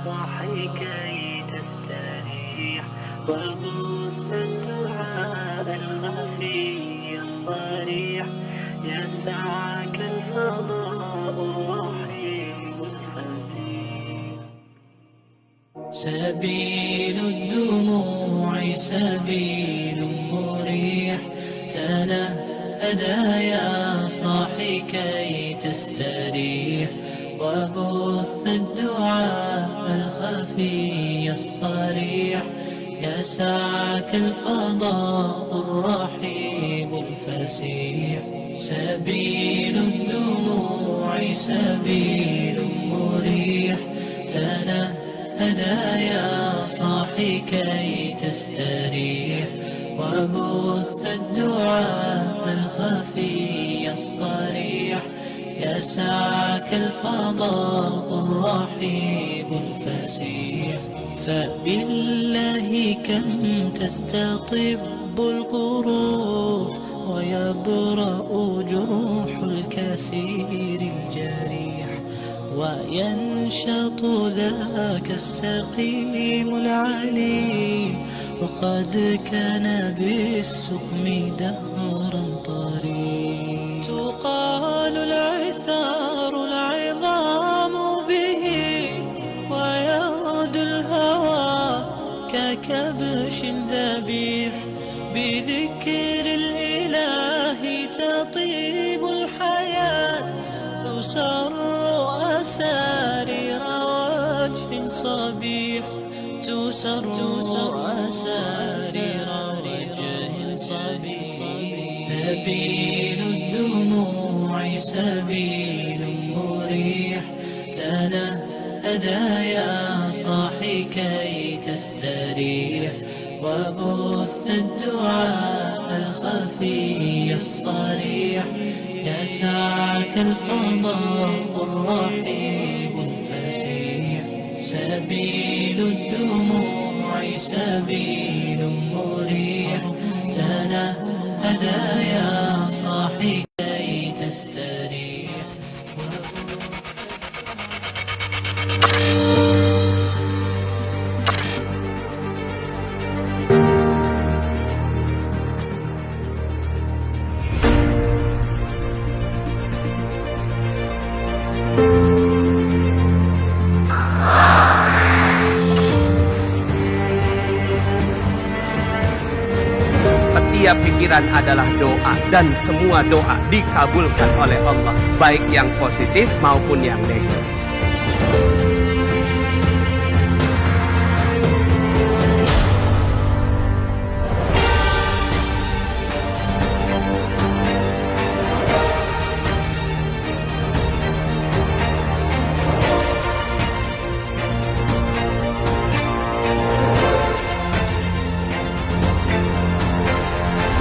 صاحي كي تستريح وبث الدعاء الخفي الصريح يسعك الفضاء الرحيم الفسيح. سبيل الدموع سبيل مريح تنهدى يا صاحي كي تستريح وبث الدعاء الخفي الصريح يسعك الفضاء الرحيب الفسيح. سبيل الدموع سبيل مريح تنهدى يا صاحي كي تستريح وبث الدعاء الخفي الصريح يسعك الفضاء الرحيب الفسيح. فبالله كم تستطب القروح ويبرأ جروح الكسير الجريح وينشط ذاك السقيم العليل وقد كان بالسقم دهرا طريق. تقال العثار العظام به ويغدو الهوى ككبش ذبيح بذكر الإله تطيب الحياة تسر أسارير وجه صبيح تسر أسارير وجه صبيح. سبيل الدموع سبيل مريح تنهدى يا صاحي كي تستريح وبث الدعاء الخفي الصريح يسعك الفضاء الرحيب الفسيح. سبيل الدموع سبيل مريح تنهدى يا صاحي كي تستريح. Setiap pikiran adalah doa dan semua doa dikabulkan oleh Allah, baik yang positif maupun yang negatif.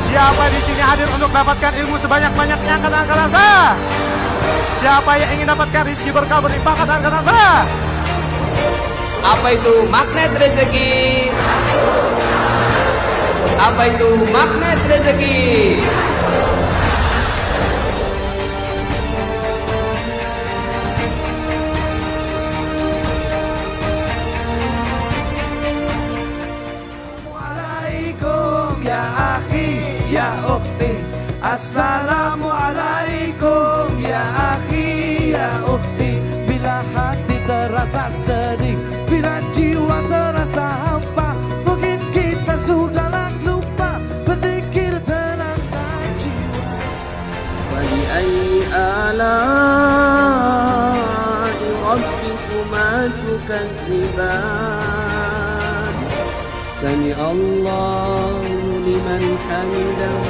Siapa di sini hadir untuk dapatkan ilmu sebanyak-banyaknya? Angkat tangan saya. Siapa yang ingin dapatkan rezeki berkah berlimpah? Angkat tangan saya. Apa itu magnet rezeki? Apa itu magnet rezeki? Assalamualaikum ya akhi ya ukhti. Assalamualaikum ya akhi ya ukhti. Bila hati terasa sedih, bila jiwa terasa hampa, mungkin kita sudahlah lupa berzikir tenangkan jiwa. Wali ayyi ala'i rabbikuma tukadziban. Sami Allahu liman hamidah.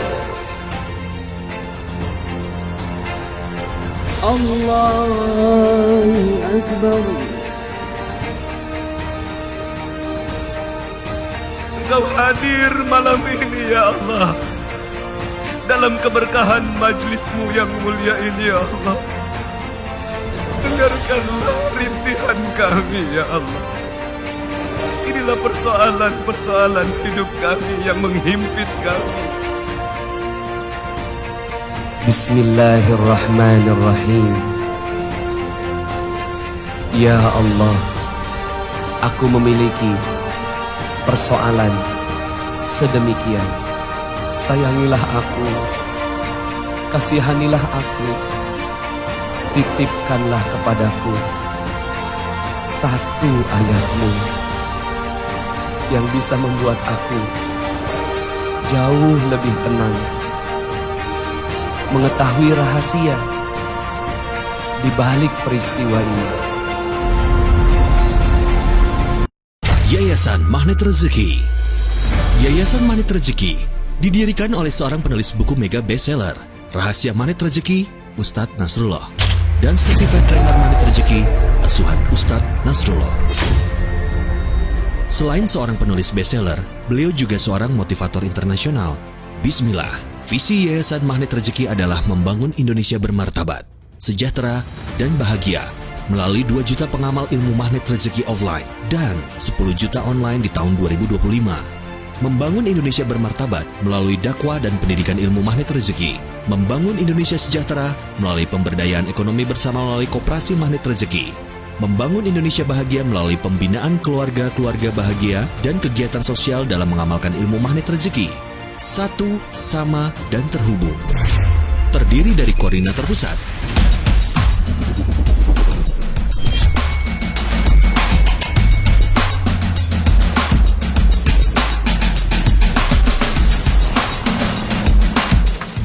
Allahu Akbar. Engkau hadir malam ini ya Allah, dalam keberkahan majlismu yang mulia ini ya Allah. Dengarkanlah rintihan kami ya Allah. Inilah persoalan-persoalan hidup kami yang menghimpit kami. Bismillahirrahmanirrahim. Ya Allah, aku memiliki persoalan sedemikian. Sayangilah aku, kasihanilah aku, titipkanlah kepadaku satu ayat-Mu yang bisa membuat aku jauh lebih tenang, mengetahui rahasia di balik peristiwa ini. Yayasan Magnet Rezeki. Yayasan Magnet Rezeki didirikan oleh seorang penulis buku mega bestseller, Rahasia Magnet Rezeki, Ustadz Nasrullah, dan Certified Trainer Magnet Rezeki, Asuhan Ustadz Nasrullah. Selain seorang penulis bestseller, beliau juga seorang motivator internasional. Bismillah, visi Yayasan Magnet Rezeki adalah membangun Indonesia bermartabat, sejahtera, dan bahagia melalui 2 juta pengamal ilmu magnet rezeki offline dan 10 juta online di tahun 2025. Membangun Indonesia bermartabat melalui dakwah dan pendidikan ilmu magnet rezeki. Membangun Indonesia sejahtera melalui pemberdayaan ekonomi bersama melalui koperasi magnet rezeki. Membangun Indonesia bahagia melalui pembinaan keluarga-keluarga bahagia dan kegiatan sosial dalam mengamalkan ilmu magnet rezeki. Satu, sama, dan terhubung. Terdiri dari koordinator pusat,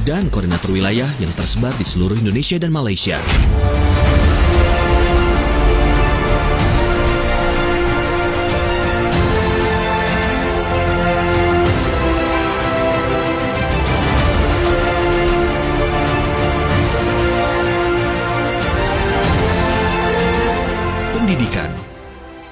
dan koordinator wilayah yang tersebar di seluruh Indonesia dan Malaysia. Pendidikan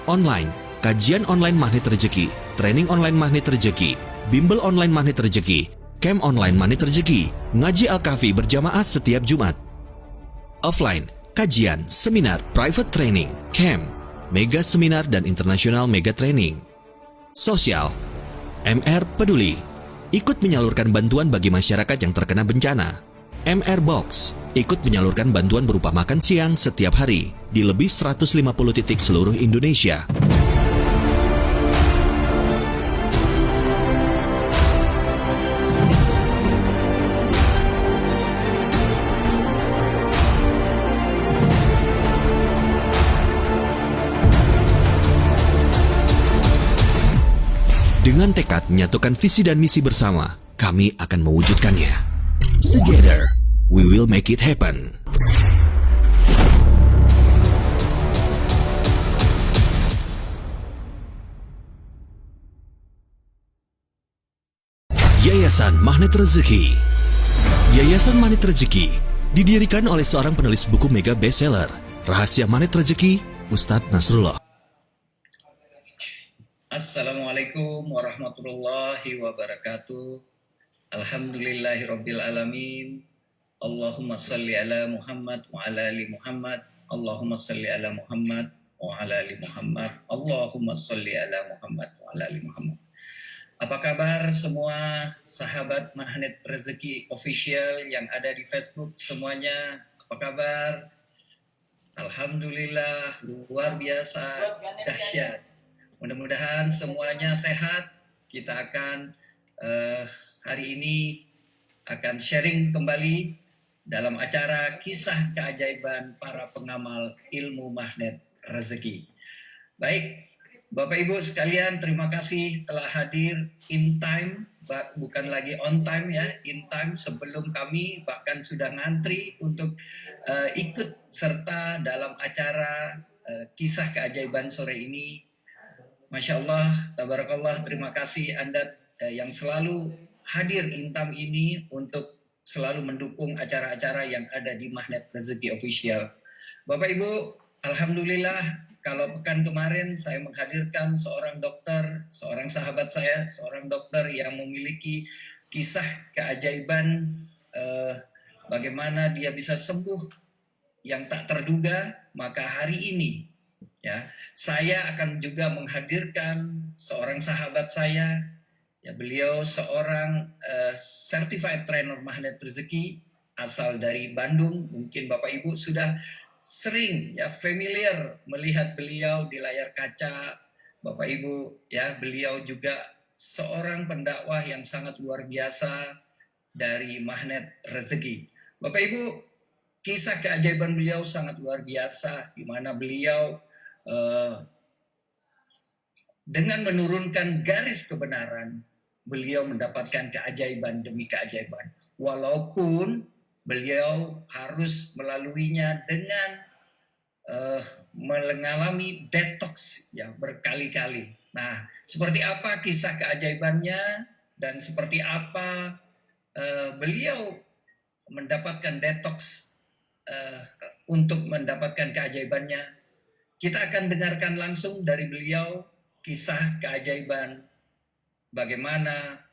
online, kajian online magnet rezeki, training online magnet rezeki, bimbel online magnet rezeki, camp online magnet rezeki, ngaji Al-Kahfi berjamaah setiap Jumat. Offline, kajian, seminar, private training, camp, mega seminar dan internasional mega training. Sosial, MR Peduli, ikut menyalurkan bantuan bagi masyarakat yang terkena bencana. MR Box, ikut menyalurkan bantuan berupa makan siang setiap hari di lebih 150 titik seluruh Indonesia. Dengan tekad menyatukan visi dan misi bersama, kami akan mewujudkannya. Together, we will make it happen. Yayasan Magnet Rezeki. Yayasan Magnet Rezeki didirikan oleh seorang penulis buku mega bestseller, Rahasia Magnet Rezeki, Ustadz Nasrullah. Assalamualaikum warahmatullahi wabarakatuh. Alhamdulillahirabbil alamin. Allahumma salli ala Muhammad wa ala ali Muhammad. Allahumma salli ala Muhammad wa ala ali Muhammad. Allahumma salli ala Muhammad wa ala ali Muhammad. Apa kabar semua sahabat Magnet Rezeki Official yang ada di Facebook semuanya? Apa kabar? Alhamdulillah, luar biasa, dahsyat. Mudah-mudahan semuanya sehat. Kita akan hari ini akan sharing kembali dalam acara kisah keajaiban para pengamal ilmu magnet rezeki. Baik, Bapak Ibu sekalian, terima kasih telah hadir in time, bukan lagi on time ya, in time sebelum kami bahkan sudah ngantri untuk ikut serta dalam acara kisah keajaiban sore ini. Masya Allah, tabarakallah, terima kasih Anda yang selalu hadir intam ini untuk selalu mendukung acara-acara yang ada di Magnet Rezeki Official. Bapak Ibu, alhamdulillah kalau pekan kemarin saya menghadirkan seorang dokter, seorang sahabat saya, seorang dokter yang memiliki kisah keajaiban bagaimana dia bisa sembuh yang tak terduga, maka hari ini ya, saya akan juga menghadirkan seorang sahabat saya. Ya, beliau seorang certified trainer magnet rezeki asal dari Bandung. Mungkin Bapak Ibu sudah sering ya familiar melihat beliau di layar kaca Bapak Ibu, ya, beliau juga seorang pendakwah yang sangat luar biasa dari Magnet Rezeki. Bapak Ibu, kisah keajaiban beliau sangat luar biasa, di mana beliau dengan menurunkan garis kebenaran, beliau mendapatkan keajaiban demi keajaiban. Walaupun beliau harus melaluinya dengan mengalami detox ya berkali-kali. Nah, seperti apa kisah keajaibannya dan seperti apa beliau mendapatkan detox untuk mendapatkan keajaibannya, kita akan dengarkan langsung dari beliau kisah keajaiban bagaimana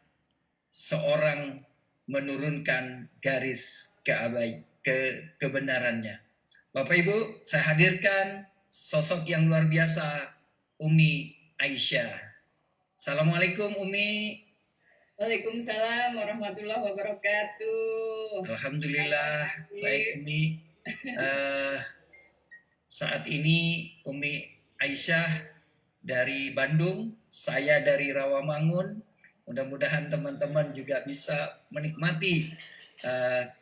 seorang menurunkan garis kebenarannya. Bapak Ibu, saya hadirkan sosok yang luar biasa, Umi Aisyah. Assalamualaikum Umi. Waalaikumsalam warahmatullahi wabarakatuh. Alhamdulillah, baik Umi. Saat ini Umi Aisyah dari Bandung, saya dari Rawamangun. Mudah-mudahan teman-teman juga bisa menikmati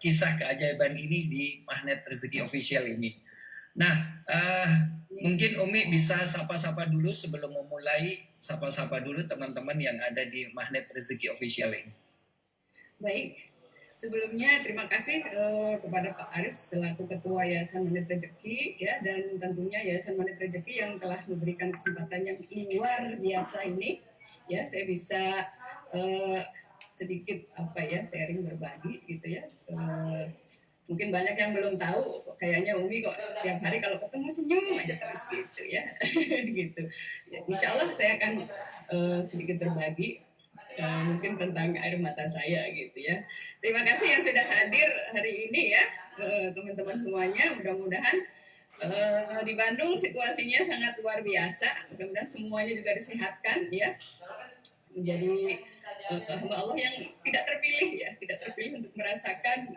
kisah keajaiban ini di Magnet Rezeki Official ini. Nah, mungkin Umi bisa sapa-sapa dulu sebelum memulai, sapa-sapa dulu teman-teman yang ada di Magnet Rezeki Official ini. Baik, sebelumnya terima kasih kepada Pak Arif selaku Ketua Yayasan Magnet Rezeki ya, dan tentunya Yayasan Magnet Rezeki yang telah memberikan kesempatan yang luar biasa ini. Ya, saya bisa sedikit sharing berbagi gitu ya. Mungkin banyak yang belum tahu, kayaknya Umi kok tiap hari kalau ketemu senyum aja terus gitu ya. Gitu. Ya, insya Allah saya akan sedikit berbagi mungkin tentang air mata saya gitu ya. Terima kasih yang sudah hadir hari ini ya, teman-teman semuanya. Mudah-mudahan di Bandung situasinya sangat luar biasa. Mudah-mudahan semuanya juga disehatkan ya. Menjadi hamba Allah yang tidak terpilih ya, tidak terpilih untuk merasakan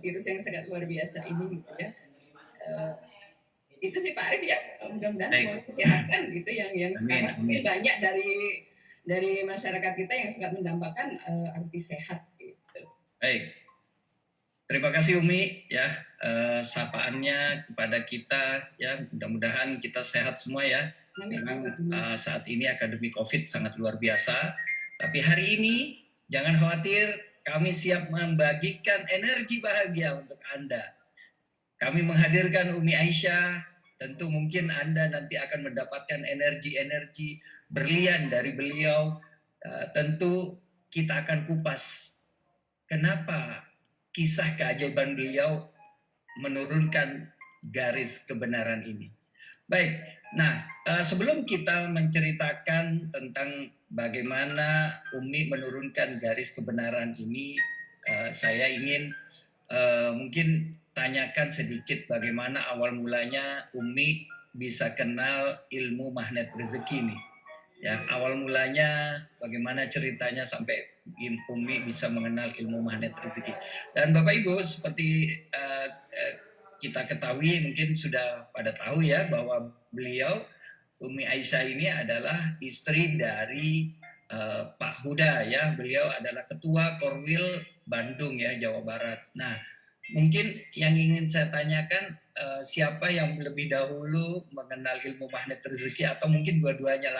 virus yang sangat luar biasa ini gitu ya. Itu sih Pak Arif ya, mudah-mudahan semuanya disehatkan gitu yang sekarang mungkin banyak dari masyarakat kita yang sangat mendambakan arti sehat gitu. Baik. Terima kasih Umi ya, sapaannya kepada kita ya, mudah-mudahan kita sehat semua ya. Memang saat ini akademi COVID sangat luar biasa, tapi hari ini jangan khawatir, kami siap membagikan energi bahagia untuk Anda. Kami menghadirkan Umi Aisyah, tentu mungkin Anda nanti akan mendapatkan energi-energi berlian dari beliau. Tentu kita akan kupas kenapa kisah keajaiban beliau menurunkan garis kebenaran ini. Baik, nah sebelum kita menceritakan tentang bagaimana Umi menurunkan garis kebenaran ini, saya ingin mungkin tanyakan sedikit bagaimana awal mulanya Umi bisa kenal ilmu Magnet Rezeki ini. Ya, awal mulanya bagaimana ceritanya sampai Umi bisa mengenal ilmu Magnet Rezeki. Dan Bapak Ibu seperti kita ketahui, mungkin sudah pada tahu ya, bahwa beliau Umi Aisyah ini adalah istri dari Pak Huda ya. Beliau adalah Ketua Korwil Bandung ya, Jawa Barat. Nah, mungkin yang ingin saya tanyakan, siapa yang lebih dahulu mengenal ilmu Magnet Rezeki, atau mungkin dua-duanya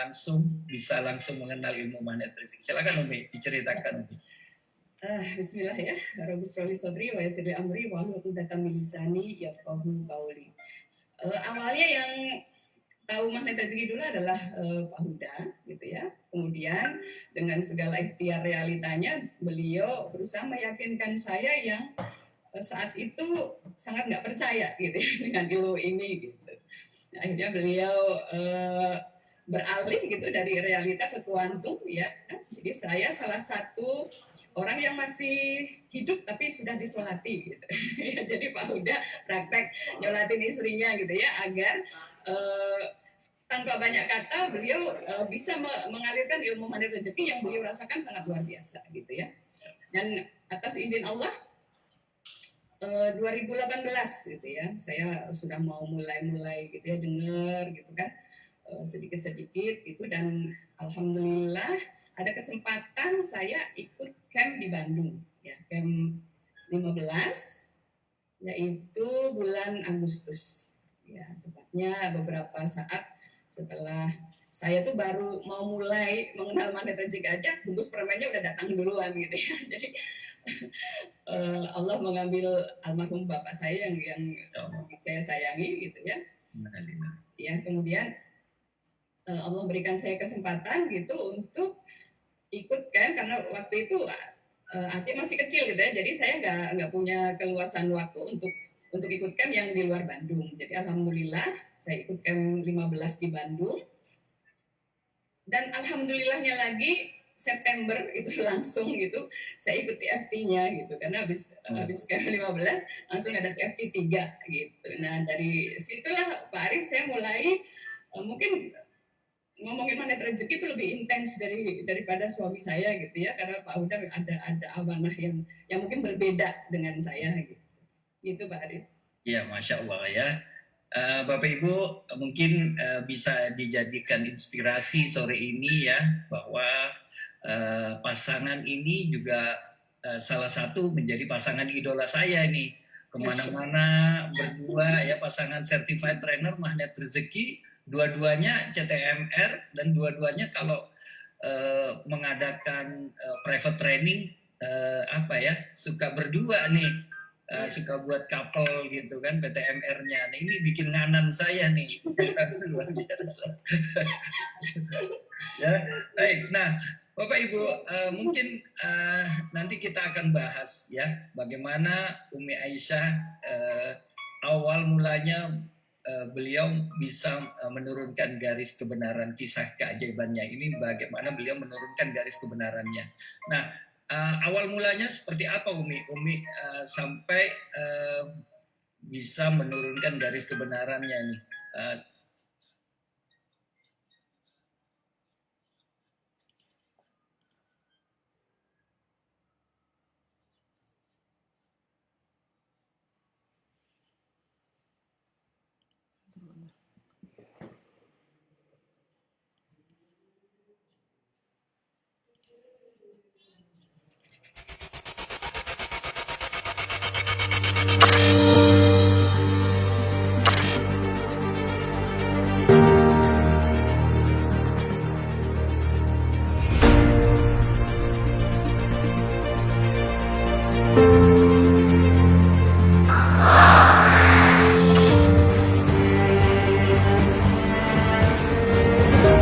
bisa langsung mengenal ilmu Magnet Rezeki. Silakan Umi, diceritakan Umi. Bismillah ya. Rabbi shrah li sadri wa yassir li amri wa hlul 'uqdatam min lisani yafqahu qawli. Awalnya yang tahu Magnet Rezeki dulu adalah Pak Huda gitu ya. Kemudian dengan segala ikhtiar realitanya, beliau berusaha meyakinkan saya yang saat itu sangat nggak percaya gitu dengan ilmu ini gitu. Nah, akhirnya beliau beralih gitu dari realita ke kuantum ya. Jadi saya salah satu orang yang masih hidup tapi sudah disolati gitu. Ya, jadi Pak Huda praktek nyolatin istrinya gitu ya, agar tanpa banyak kata beliau bisa mengalirkan ilmu Magnet Rezeki yang beliau rasakan sangat luar biasa gitu ya. Dan atas izin Allah 2018 gitu ya, saya sudah mau mulai gitu ya, dengar gitu kan sedikit-sedikit gitu, dan alhamdulillah ada kesempatan saya ikut camp di Bandung ya, camp 15, yaitu bulan Agustus ya, tepatnya beberapa saat setelah saya tuh baru mau mulai mengenal Magnet Rezeki aja, bungkus permennya udah datang duluan gitu ya. Jadi Allah mengambil almarhum bapak saya yang saya sayangi gitu ya. Ya, kemudian Allah berikan saya kesempatan gitu untuk ikut kan, karena waktu itu Aki masih kecil gitu ya, jadi saya nggak punya keluasan waktu untuk ikut camp yang di luar Bandung. Jadi alhamdulillah saya ikut camp 15 di Bandung, dan alhamdulillahnya lagi September itu langsung gitu saya ikut TFT-nya gitu, karena habis camp 15 langsung ada TFT 3 gitu. Nah dari situlah Pak Arif saya mulai mungkin ngomongin Magnet Rezeki itu lebih intens daripada suami saya gitu ya, karena Pak Huda ada amanah yang mungkin berbeda dengan saya gitu Pak Arif. Ya, Masya Allah ya. Bapak Ibu mungkin bisa dijadikan inspirasi sore ini ya, bahwa pasangan ini juga salah satu menjadi pasangan idola saya nih, kemana-mana berdua ya, pasangan certified trainer Magnet Rezeki. Dua-duanya CTMR, dan dua-duanya kalau mengadakan private training suka berdua nih, suka buat couple gitu kan, PTMR-nya. Nah, ini bikin nganan saya nih, luar biasa. Ya, baik. Nah, Bapak Ibu, mungkin nanti kita akan bahas ya, bagaimana Umi Aisyah awal mulanya beliau bisa menurunkan garis kebenaran, kisah keajaibannya ini, bagaimana beliau menurunkan garis kebenarannya. Nah, awal mulanya seperti apa Umi sampai bisa menurunkan garis kebenarannya nih?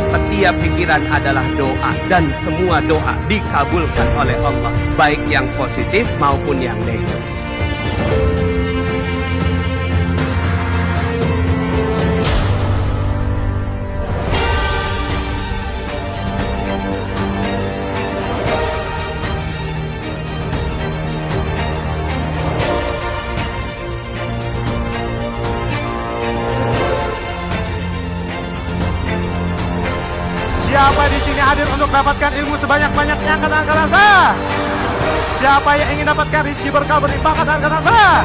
Setiap pikiran adalah doa, dan semua doa dikabulkan oleh Allah, baik yang positif maupun yang negatif. Siapa di sini hadir untuk dapatkan ilmu sebanyak-banyaknya? Angkat tangan saya. Siapa yang ingin dapatkan rezeki berkah berlimpah? Angkat tangan saya.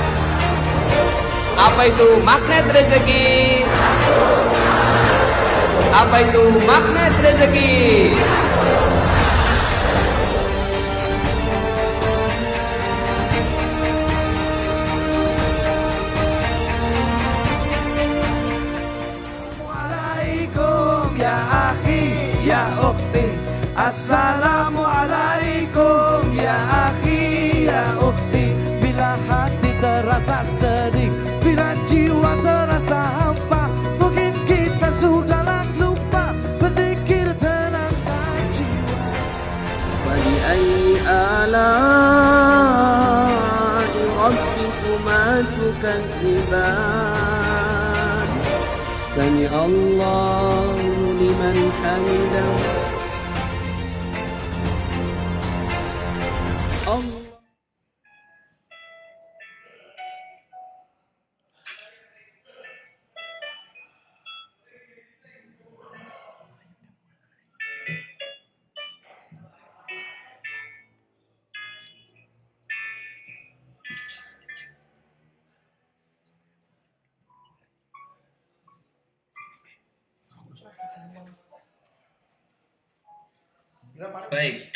Apa itu magnet rezeki? Apa itu magnet rezeki? Assalamualaikum ya akhi ya ukhti, Assalamualaikum ya akhi ya ukhti. Bila hati terasa sedih, bila jiwa terasa hampa, mungkin kita sudahlah lupa berzikir tenangkan jiwa. Wali ayyi ala'i rabbikuma tukadziban. Sami Allahu liman hamidah. Baik.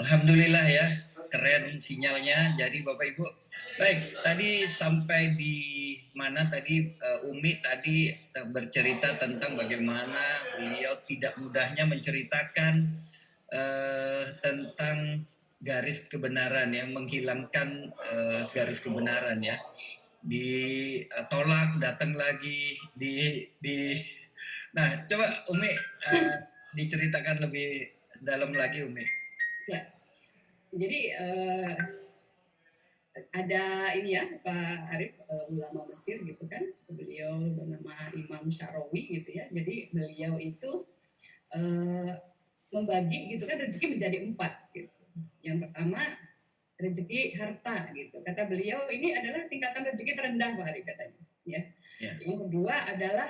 Alhamdulillah ya, keren sinyalnya. Jadi Bapak Ibu, baik, tadi sampai di mana tadi Umi tadi bercerita tentang bagaimana beliau tidak mudahnya menceritakan tentang garis kebenaran, yang menghilangkan garis kebenaran ya. Ditolak, datang lagi, Nah, coba Umi diceritakan lebih dalam lagi Umi. Ya, jadi ada ini ya Pak Arif, ulama Mesir gitu kan, beliau bernama Imam Syarawi gitu ya. Jadi beliau itu membagi gitu kan rezeki menjadi 4 gitu. Yang pertama rezeki harta gitu. Kata beliau ini adalah tingkatan rezeki terendah Pak Arif katanya. Ya. Yang kedua adalah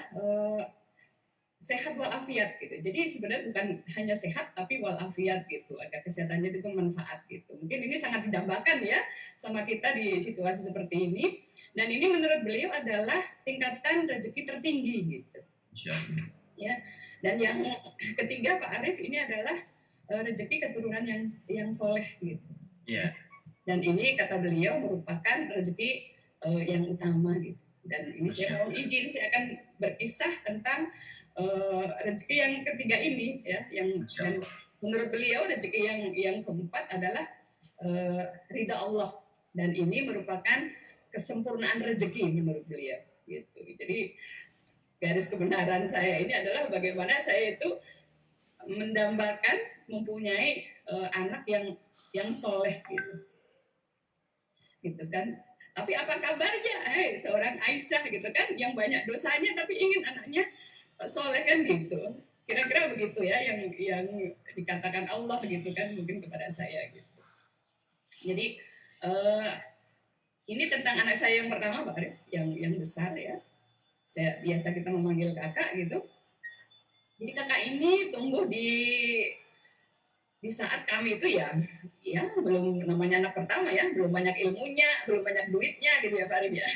sehat walafiat gitu. Jadi sebenarnya bukan hanya sehat tapi walafiat gitu. Agar kesehatannya itu bermanfaat gitu. Mungkin ini sangat didambakan ya sama kita di situasi seperti ini. Dan ini menurut beliau adalah tingkatan rezeki tertinggi gitu. Ya. Dan yang ketiga Pak Arif ini adalah rezeki keturunan yang soleh gitu. Yeah. Dan ini kata beliau merupakan rezeki yang utama gitu. Dan ini saya mohon izin, saya akan berkisah tentang rezeki yang ketiga ini ya, yang menurut beliau rezeki yang keempat adalah ridha Allah, dan ini merupakan kesempurnaan rezeki menurut beliau gitu. Jadi garis kebenaran saya ini adalah bagaimana saya itu mendambakan mempunyai anak yang soleh gitu kan. Tapi apa kabarnya seorang Aisyah gitu kan, yang banyak dosanya tapi ingin anaknya soleh kan gitu. Kira-kira begitu ya yang dikatakan Allah gitu kan mungkin kepada saya gitu. Jadi ini tentang anak saya yang pertama Pak Arif, yang besar ya. Saya biasa kita memanggil kakak gitu. Jadi kakak ini tumbuh di saat kami itu ya belum namanya anak pertama ya, belum banyak ilmunya, belum banyak duitnya gitu ya Pak Arif ya.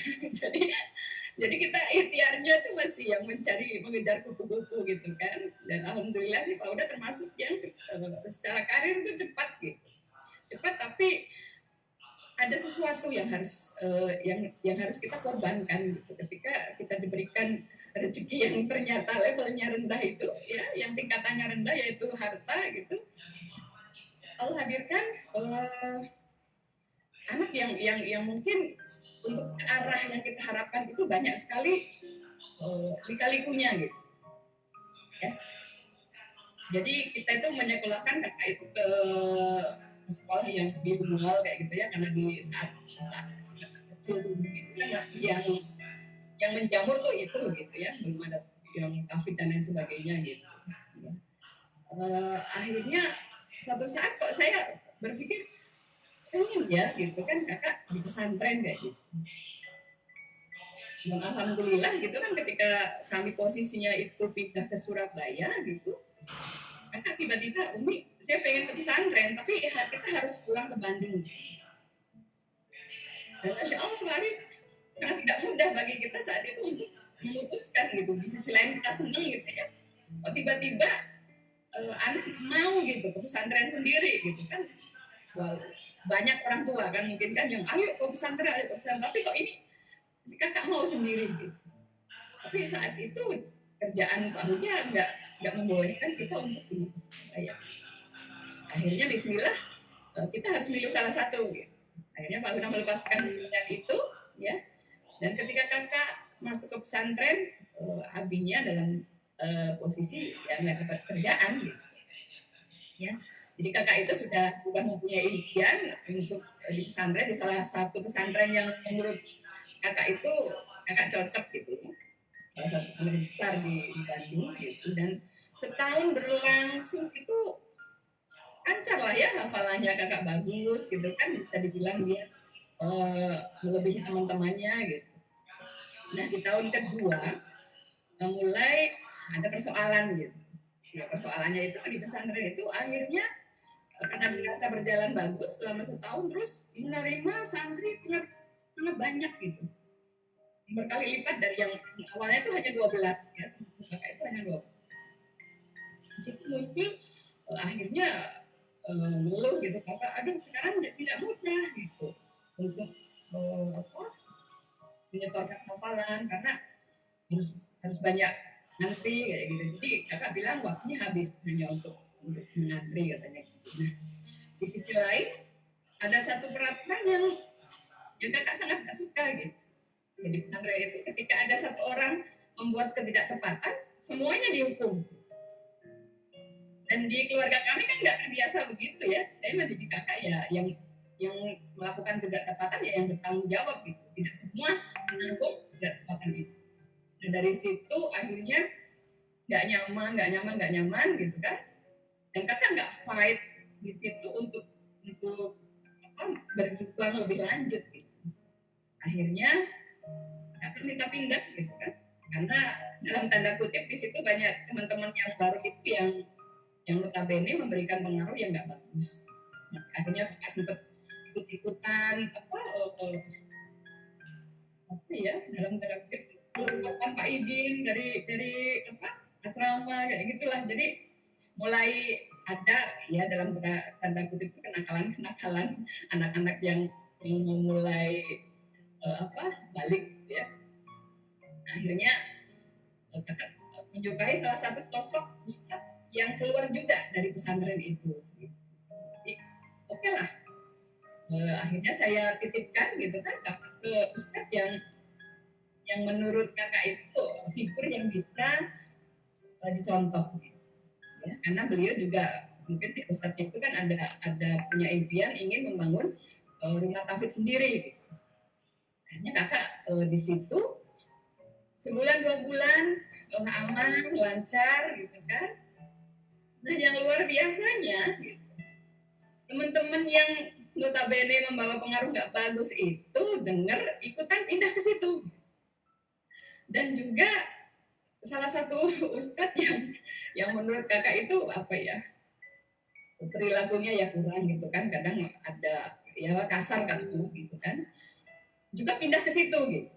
jadi kita ikhtiarnya tuh masih yang mengejar kupu-kupu gitu kan. Dan alhamdulillah sih Pak Uda termasuk yang secara karir itu cepat gitu. Cepat, tapi ada sesuatu yang harus kita korbankan gitu. Ketika kita diberikan rezeki yang ternyata levelnya rendah itu ya, yang tingkatannya rendah yaitu harta gitu. Allah hadirkan anak yang mungkin untuk arah yang kita harapkan itu banyak sekali lika-likunya gitu. Ya. Jadi kita itu menyekolahkan kakak itu ke sekolah yang bilingual kayak gitu ya, karena di saat kecil tuh gitu kan masih yang menjamur tuh itu gitu ya, belum ada yang tahfidz dan lain sebagainya gitu. Ya. Akhirnya suatu saat kok saya berpikir pengen ya gitu kan kakak di pesantren kayak gitu. Dan alhamdulillah gitu kan ketika kami posisinya itu pindah ke Surabaya gitu, kakak tiba-tiba Umi saya pengen ke pesantren tapi kita harus pulang ke Bandung. Dan Masya Allah Pak Arif, sangat tidak mudah bagi kita saat itu untuk memutuskan gitu. Di sisi lain kita senang gitu ya. Kok tiba-tiba anak mau gitu ke pesantren sendiri gitu kan. Well, banyak orang tua kan mungkin kan yang ayo ke pesantren, tapi kok ini si kakak mau sendiri gitu. Tapi saat itu kerjaan Pak Huda nggak membolehkan kita untuk ini. Akhirnya bismillah kita harus milih salah satu gitu. Akhirnya Pak Huda melepaskan pilihan itu ya. Dan ketika kakak masuk ke pesantren, abinya dalam posisi yang nggak dapat kerjaan gitu. Ya. Jadi kakak itu sudah mempunyai impian untuk di pesantren, di salah satu pesantren yang menurut kakak itu kakak cocok gitu. Salah satu pesantren besar di Bandung gitu. Dan setahun berlangsung itu lancar lah ya, hafalannya kakak bagus gitu kan, bisa dibilang dia melebihi teman-temannya gitu. Nah di tahun kedua mulai ada persoalan gitu. Ya, persoalannya itu di pesantren itu akhirnya karena dirasa berjalan bagus selama setahun, terus menerima santri sangat banyak gitu, berkali lipat dari yang awalnya itu hanya 12 ya, kakak itu hanya 12. Di situ muncul akhirnya ngeluh gitu, kakak, aduh sekarang tidak mudah gitu untuk menyetorkan hafalan karena harus banyak ngantri kayak gitu. Jadi kakak bilang waktunya habis hanya untuk mengantri katanya. Nah, di sisi lain ada satu peraturan yang kakak sangat gak suka gitu. Jadi pesantren itu ketika ada satu orang membuat ketidaktepatan, semuanya dihukum. Dan di keluarga kami kan nggak terbiasa begitu ya. Saya mendidik kakak ya yang melakukan ketidaktepatan ya yang bertanggung jawab gitu. Tidak semua menanggung ketidaktepatan itu. Nah dari situ akhirnya nggak nyaman gitu kan. Dan kakak nggak fight di situ untuk berjuang lebih lanjut gitu. Akhirnya kakak minta pindah gitu kan. Karena dalam tanda kutip di situ banyak teman-teman yang baru itu yang notabene memberikan pengaruh yang nggak bagus. Nah, akhirnya kakak sempat ikut-ikutan dalam tanda kutip tanpa izin dari asrama kayak gitulah. Jadi mulai ada ya dalam tanda kutip itu kenakalan anak-anak yang memulai balik ya. Akhirnya kakak menjumpai salah satu sosok ustadz yang keluar juga dari pesantren itu. Jadi, oke lah. Akhirnya saya titipkan gitu kan kakak ke ustadz yang menurut kakak itu figur yang bisa dicontoh. Gitu. Ya, karena beliau juga mungkin ustadznya itu kan ada punya impian ingin membangun rumah tahfidz sendiri. Gitu. Akhirnya kakak di situ sebulan 2 bulan aman lancar gitu kan. Nah yang luar biasanya gitu, teman-teman yang notabene membawa pengaruh nggak bagus itu dengar ikutan pindah ke situ. Dan juga salah satu ustadz yang menurut kakak itu perilakunya ya kurang gitu kan, kadang ada ya kasar kan gitu kan, juga pindah ke situ gitu.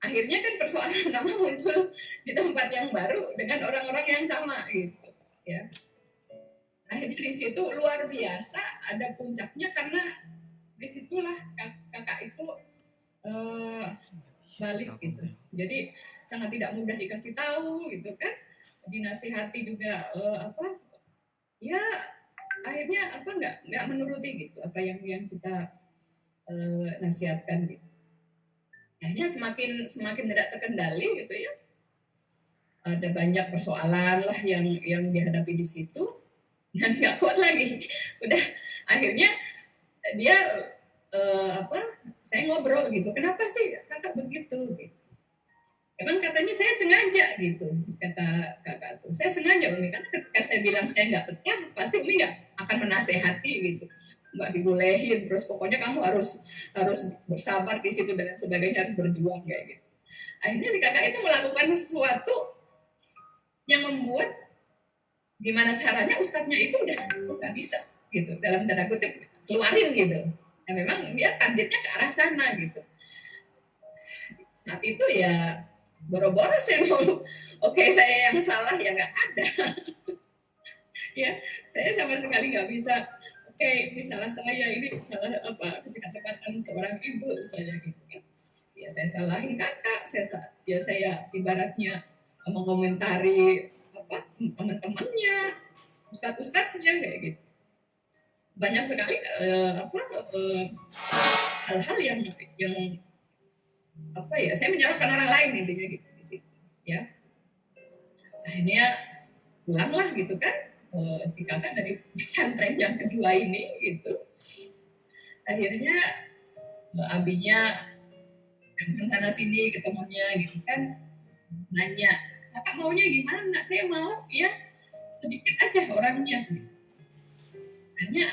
Akhirnya kan persoalan nama muncul di tempat yang baru dengan orang-orang yang sama gitu ya. Akhirnya di situ luar biasa ada puncaknya karena disitulah kakak itu balik gitu. Jadi sangat tidak mudah dikasih tahu gitu kan, dinasihati juga ya akhirnya nggak menuruti gitu apa yang kita nasihatkan gitu. Akhirnya semakin tidak terkendali gitu ya. Ada banyak persoalan lah yang dihadapi di situ dan nggak kuat lagi. Udah akhirnya dia saya ngobrol gitu. Kenapa sih kakak begitu? Gitu. Emang katanya saya sengaja gitu kata kakak tuh. Saya sengaja Umi karena ketika saya bilang saya nggak betah pasti Umi nggak akan menasehati gitu. Nggak dibolehin terus pokoknya kamu harus bersabar di situ dan sebagainya, harus berjuang kayak gitu. Akhirnya si kakak itu melakukan sesuatu yang membuat gimana caranya ustadznya itu udah nggak bisa gitu dalam tanda kutip keluarin gitu. Nah, memang dia targetnya ke arah sana gitu. Saat itu ya boro-boro saya mau oke saya yang salah ya nggak ada. Ya saya sama sekali nggak bisa. Oke, ini salah saya, ini salah ketidaktepatan seorang ibu saya gitu kan. Ya saya salahin kakak, saya ibaratnya mengomentari teman-temannya, ustadz-ustadznya kayak gitu. Banyak sekali hal-hal yang saya menyalahkan orang lain intinya gitu di situ ya. Akhirnya pulanglah gitu kan. Si kakak dari pesantren yang kedua ini gitu. Akhirnya abinya datang sana sini ketemunya gitu kan, nanya kakak maunya gimana, saya mau ya sedikit aja orangnya gitu. Akhirnya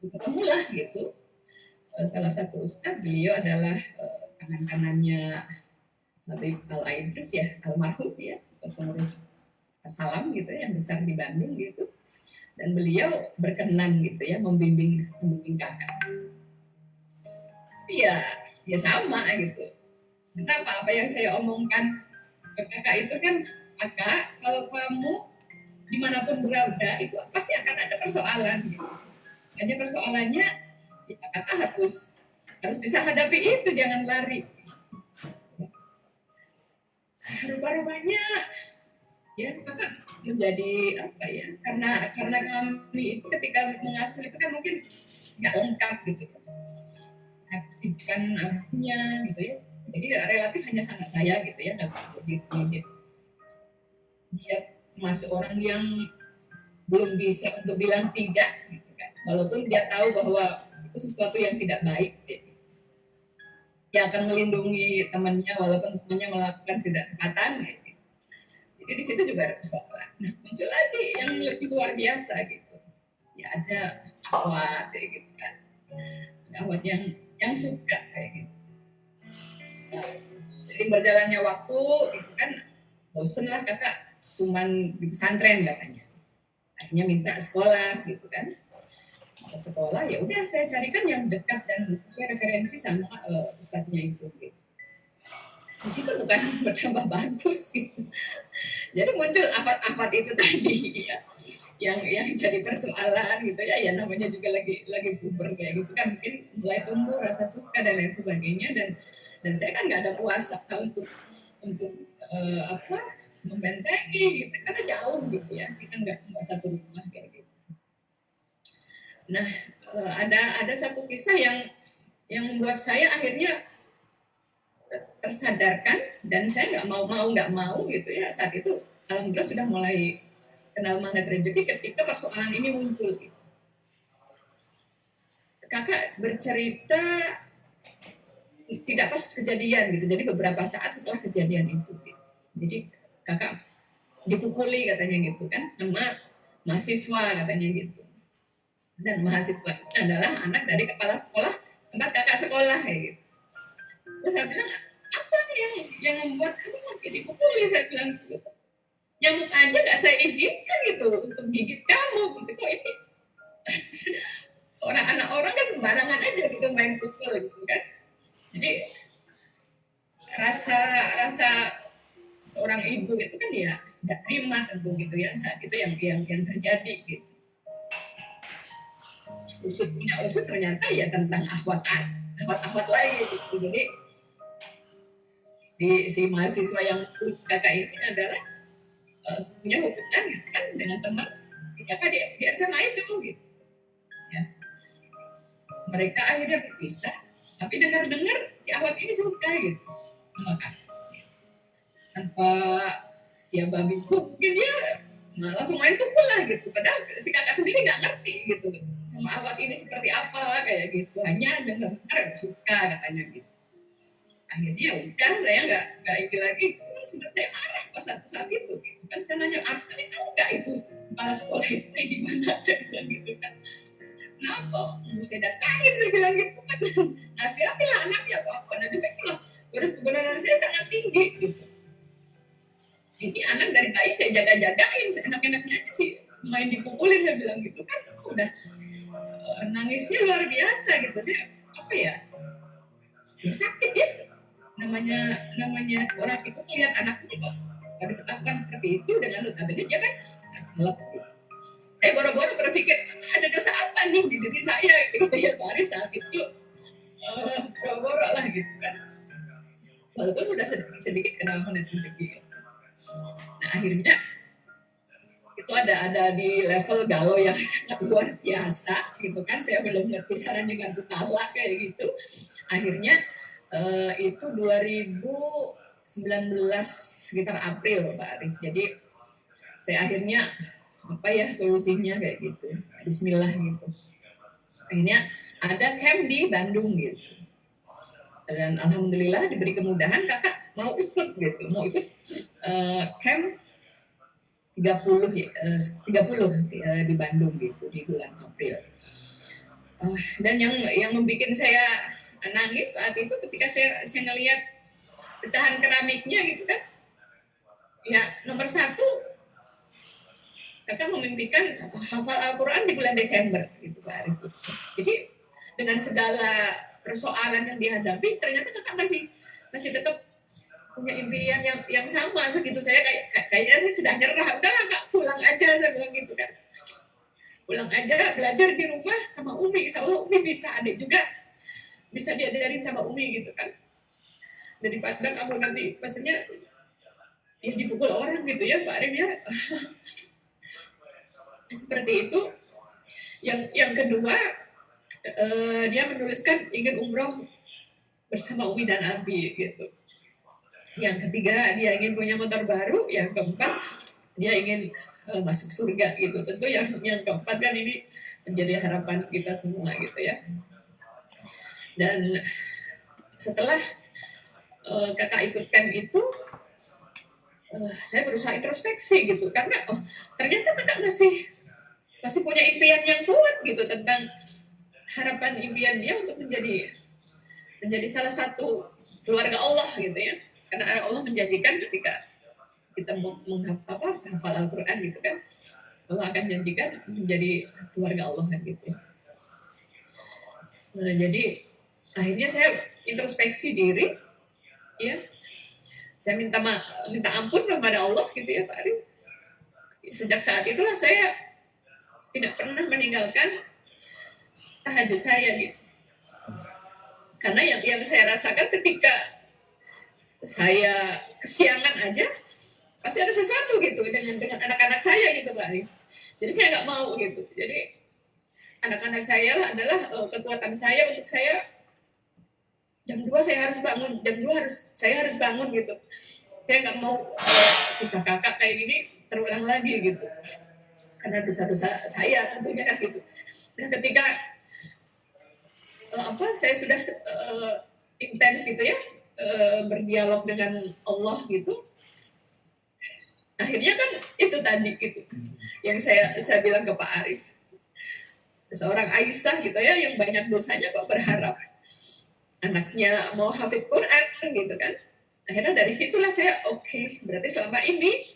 ketemulah gitu salah satu ustadz, beliau adalah tangan kanannya Habib Al-Aidrus ya, almarhum ya, pengurus Salam gitu yang besar di Bandung gitu, dan beliau berkenan gitu ya membimbing kakak. Tapi ya sama gitu. Kenapa apa yang saya omongkan ke kakak itu kan, kakak kalau kamu dimanapun berada itu pasti akan ada persoalan gitu. Hanya persoalannya ya, kakak harus bisa hadapi itu, jangan lari. Rupa-rupanya ya kakak menjadi apa ya, karena kami itu ketika mengasuh itu kan mungkin nggak lengkap gitu, kesibukan akunya gitu ya, jadi relatif hanya sama saya gitu ya, nggak begitu. Dia masuk orang yang belum bisa untuk bilang tidak gitu kan, walaupun dia tahu bahwa itu sesuatu yang tidak baik gitu. Dia akan melindungi temannya walaupun temannya melakukan tidak tepatan gitu. Jadi di situ juga ada persoalan. Nah, muncul lagi yang lebih luar biasa gitu. Ya ada akhwat kayak gitu kan. Akhwat yang suka kayak gitu. Nah, jadi berjalannya waktu itu kan bosen lah kakak cuman di pesantren katanya. Akhirnya minta sekolah gitu kan. Sekolah ya udah saya carikan yang dekat dan sesuai referensi sama ustadznya itu gitu. Di situ bukan bertambah bagus gitu. Jadi muncul afat-afat itu tadi ya, yang jadi persoalan gitu ya. Ya namanya juga lagi puber kayak gitu kan, mungkin mulai tumbuh rasa suka dan lain sebagainya, dan saya kan nggak ada kuasa untuk membentengi gitu karena jauh gitu ya, kita nggak satu rumah kayak gitu. Nah, ada satu kisah yang membuat saya akhirnya tersadarkan, dan saya nggak mau gitu ya. Saat itu alhamdulillah sudah mulai kenal magnet rezeki ketika persoalan ini muncul gitu. Kakak bercerita tidak pas kejadian gitu, jadi beberapa saat setelah kejadian itu gitu. Jadi kakak dipukuli katanya gitu kan sama mahasiswa katanya gitu. Dan mahasiswa adalah anak dari kepala sekolah tempat kakak sekolah kayak gitu. Terus saya bilang, apa yang membuat kamu sampai dipukuli? Saya bilang gitu. Nyamuk aja nggak saya izinkan gitu untuk gigit kamu gitu. Kok ini anak orang kan sembarangan aja gitu main pukul gitu kan. Jadi rasa seorang ibu itu kan ya nggak terima tentu gitu ya saat itu yang terjadi gitu. Usut ternyata ya tentang akhwat lain gitu. Jadi si mahasiswa yang kakak ini adalah punya hubungan gitu kan dengan teman kakak di SMA itu gitu ya. Mereka akhirnya berpisah, tapi dengar si akhwat ini suka gitu sama kakak tanpa ya babi mungkin dia langsung main pukul lah gitu, padahal si kakak sendiri nggak ngerti gitu sama akhwat ini seperti apa kayak gitu, hanya dengar suka katanya gitu. Akhirnya udah saya nggak ini lagi, sudah saya marah pas saat itu gitu kan. Saya nanya, apa tahu nggak itu kepala sekolah itu kayak gimana? Saya bilang gitu kan, kenapa saya datangin, saya bilang gitu kan, nasihatilah anaknya apa. Nah disitulah terus kebenaran saya sangat tinggi gitu. Ini anak dari bayi saya jaga-jagain, enak-enaknya aja sih main dipukulin, saya bilang gitu kan. Udah nangisnya luar biasa gitu. Saya apa ya sakit ya, namanya orang itu lihat anaknya kok diperlakukan seperti itu dengan notabene dia kan ngelep gitu. Boro-boro berpikir ada dosa apa nih di diri saya gitu ya, baru saat itu boro-boro lah gitu kan, walaupun sudah sedikit kenal magnet rezeki. Nah akhirnya itu ada di level galau yang sangat luar biasa gitu kan. Saya belum ngerti caranya ganti talak kayak gitu. Akhirnya itu 2019 sekitar April Pak Arif. Jadi saya akhirnya apa ya solusinya kayak gitu, Bismillah gitu. Akhirnya ada camp di Bandung gitu. Dan alhamdulillah diberi kemudahan, kakak mau ikut gitu, mau ikut camp 30 di Bandung gitu di bulan April. Dan yang membuat saya nangis saat itu ketika saya ngelihat pecahan keramiknya gitu kan. Ya nomor 1 kakak memimpikan hafal Al-Quran di bulan Desember gitu Pak Arif. Jadi dengan segala persoalan yang dihadapi, ternyata kakak masih tetap punya impian yang sama segitu. Saya kayaknya saya sudah nyerah, udahlah kak pulang aja, saya bilang pulang aja belajar di rumah sama Umi, insya Allah Umi bisa, adik juga bisa diajarin sama Umi gitu kan, daripada kamu nanti maksudnya ya dipukul orang gitu ya Pak Arif ya. Seperti itu. Yang kedua, dia menuliskan ingin umroh bersama Umi dan Abi gitu. Yang ketiga, dia ingin punya motor baru. Yang keempat, dia ingin masuk surga gitu. Tentu yang keempat kan ini menjadi harapan kita semua gitu ya. Dan setelah kakak ikutkan itu, saya berusaha introspeksi gitu, karena ternyata kakak masih punya impian yang kuat gitu tentang harapan impian dia untuk menjadi salah satu keluarga Allah gitu ya. Karena Allah menjanjikan ketika kita menghafal Al-Quran gitu kan, Allah akan janjikan menjadi keluarga Allah kan gitu. Jadi akhirnya saya introspeksi diri, ya. Saya minta ampun kepada Allah gitu ya Pak Arif. Sejak saat itulah saya tidak pernah meninggalkan tahajud saya gitu. Karena yang saya rasakan ketika saya kesiangan aja, pasti ada sesuatu gitu dengan anak-anak saya gitu Pak Arif. Jadi saya nggak mau gitu. Jadi anak-anak saya adalah kekuatan saya untuk saya. Jam 2 saya harus bangun, jam 2 saya harus bangun gitu. Saya nggak mau kisah kakak kayak gini terulang lagi gitu. Karena dosa-dosa saya tentunya kan gitu. Nah ketika saya sudah intens gitu ya, berdialog dengan Allah gitu, akhirnya kan itu tadi gitu yang saya bilang ke Pak Arif, seorang Aisyah gitu ya yang banyak dosanya kok berharap anaknya mau hafid Quran gitu kan. Akhirnya dari situlah saya oke, berarti selama ini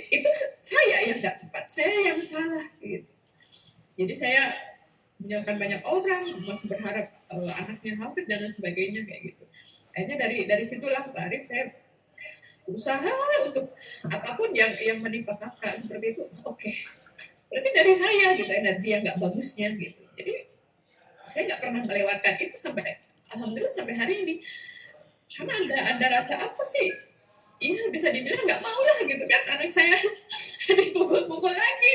itu saya yang nggak tepat, saya yang salah gitu. Jadi saya menyalahkan banyak orang, masih berharap anaknya hafid dan lain sebagainya kayak gitu. Akhirnya dari situlah Pak Arif saya berusaha untuk apapun yang menimpa kakak seperti itu, oke. Berarti dari saya gitu, energi yang nggak bagusnya gitu. Jadi saya nggak pernah melewatkan itu sampai alhamdulillah sampai hari ini. Karena ada rasa apa sih? Iya bisa dibilang nggak mau lah gitu kan, anak saya dipukul-pukul lagi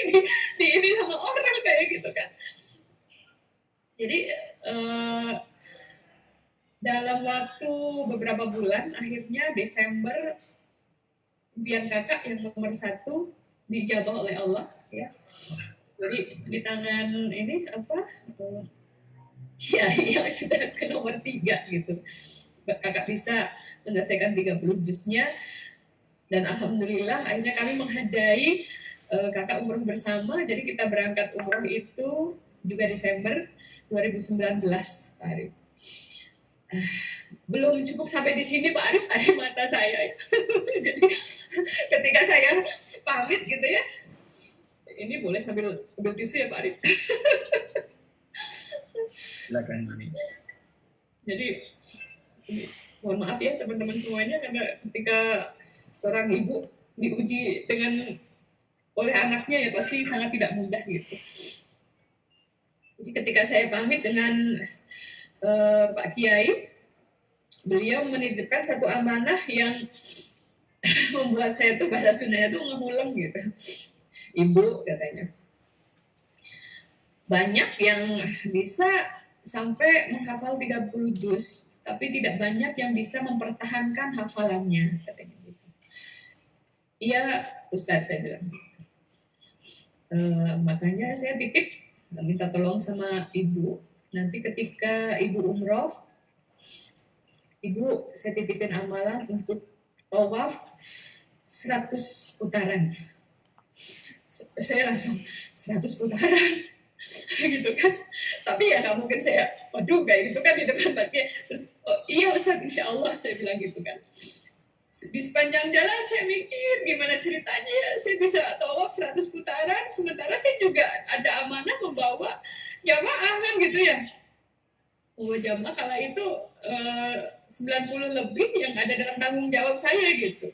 di ini sama orang kayak gitu kan. Jadi dalam waktu beberapa bulan akhirnya Desember impian kakak yang nomor 1 dijabah oleh Allah ya. Jadi di tangan ini ya sudah ke nomor 3 gitu. Kakak bisa menyelesaikan 30 juznya dan alhamdulillah akhirnya kami menghadai kakak umroh bersama. Jadi kita berangkat umroh itu juga Desember 2019 Pak Arif. Belum cukup sampai di sini Pak Arif, ada mata saya. Jadi ketika saya pamit gitu ya, ini boleh sambil ambil tisu ya Pak Arif. Silakan Mami. Jadi mohon maaf ya teman-teman semuanya, karena ketika seorang ibu diuji oleh anaknya ya pasti sangat tidak mudah gitu. Jadi ketika saya pamit dengan Pak Kiai, beliau menitipkan satu amanah yang membuat saya tuh bahasa Sundanya tuh ngehulang gitu. Ibu katanya, banyak yang bisa sampai menghafal 30 juz, tapi tidak banyak yang bisa mempertahankan hafalannya, katanya gitu. Iya, Ustadz, saya bilang gitu. Makanya saya titip, minta tolong sama ibu. Nanti ketika ibu umroh, ibu saya titipin amalan untuk tawaf 100 putaran. Saya langsung 100 putaran. Gitu kan, tapi ya nggak mungkin saya waduh kayak gitu kan di depan Mbaknya. Terus iya Ustaz insya Allah saya bilang gitu kan. Di sepanjang jalan saya mikir gimana ceritanya ya saya bisa tawaf 100 putaran, sementara saya juga ada amanah membawa jamaah kan gitu ya, membawa jamaah kala itu 90 lebih yang ada dalam tanggung jawab saya gitu.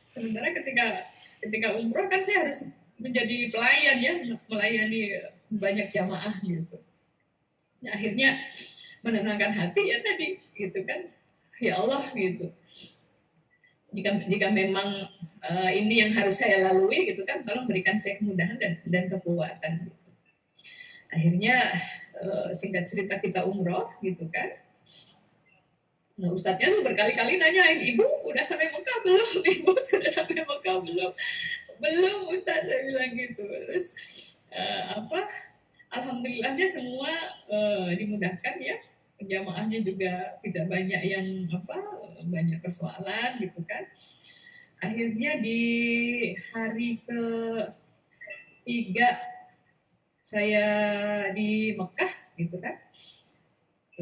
Sementara ketika umroh kan saya harus menjadi pelayan ya, melayani banyak jamaah gitu. Nah, akhirnya menenangkan hati ya tadi gitu kan, ya Allah gitu. Jika memang ini yang harus saya lalui gitu kan, tolong berikan saya kemudahan dan kekuatan gitu. Akhirnya singkat cerita kita umroh gitu kan. Nah, ustadznya tuh berkali-kali nanyain, ibu udah sampai Mekah belum? Ibu sudah sampai Mekah belum? Belum ustadz, saya bilang gitu. Terus alhamdulillahnya semua dimudahkan ya, jamaahnya juga tidak banyak yang banyak persoalan gitu kan. Akhirnya di hari ke-3 saya di Mekah gitu kan,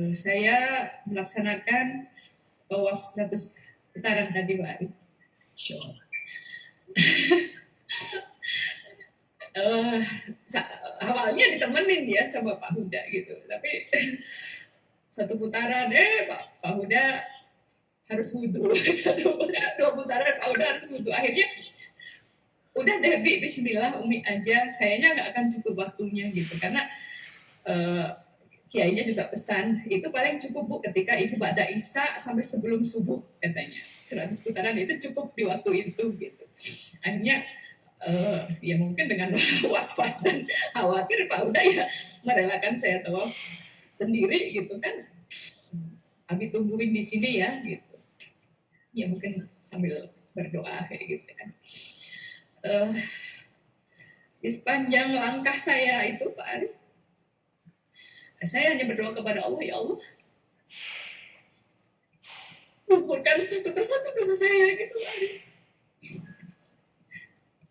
saya melaksanakan tawaf 100 putaran tadi Pak Ari. Awalnya ditemenin ya sama Pak Huda gitu, tapi 1 putaran Pak Huda harus wudhu, 2 putaran Pak Huda harus wudhu. Akhirnya udah deh Bi, bismillah Umi aja, kayaknya nggak akan cukup waktunya gitu, karena kiainya juga pesan itu paling cukup Bu ketika Ibu Ba'da Isya sampai sebelum subuh, katanya 100 putaran itu cukup di waktu itu gitu. Akhirnya ya mungkin dengan was-was dan khawatir Pak Huda ya merelakan saya tawaf sendiri gitu kan. Abi tungguin di sini ya gitu. Ya mungkin sambil berdoa kayak gitu kan. Di sepanjang langkah saya itu Pak Arif, saya hanya berdoa kepada Allah, ya Allah, kumpulkan satu persatu dosa saya gitu Pak Arif.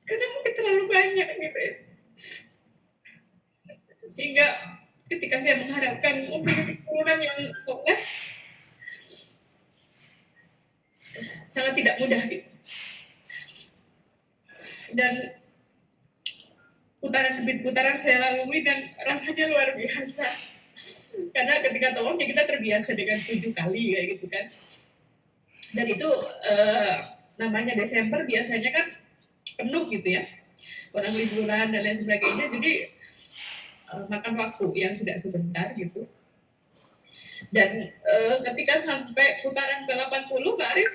Karena mungkin terlalu banyak gitu ya. Sehingga ketika saya mengharapkan keturunan yang soleh, sangat tidak mudah gitu. Dan putaran demi putaran saya lalui dan rasanya luar biasa. Karena ketika tawafnya kita terbiasa dengan 7 kali kayak gitu kan. Dan itu namanya Desember biasanya kan penuh gitu ya. Orang liburan dan lain sebagainya, jadi makan waktu yang tidak sebentar gitu. Dan ketika sampai putaran ke-80 Pak Arif,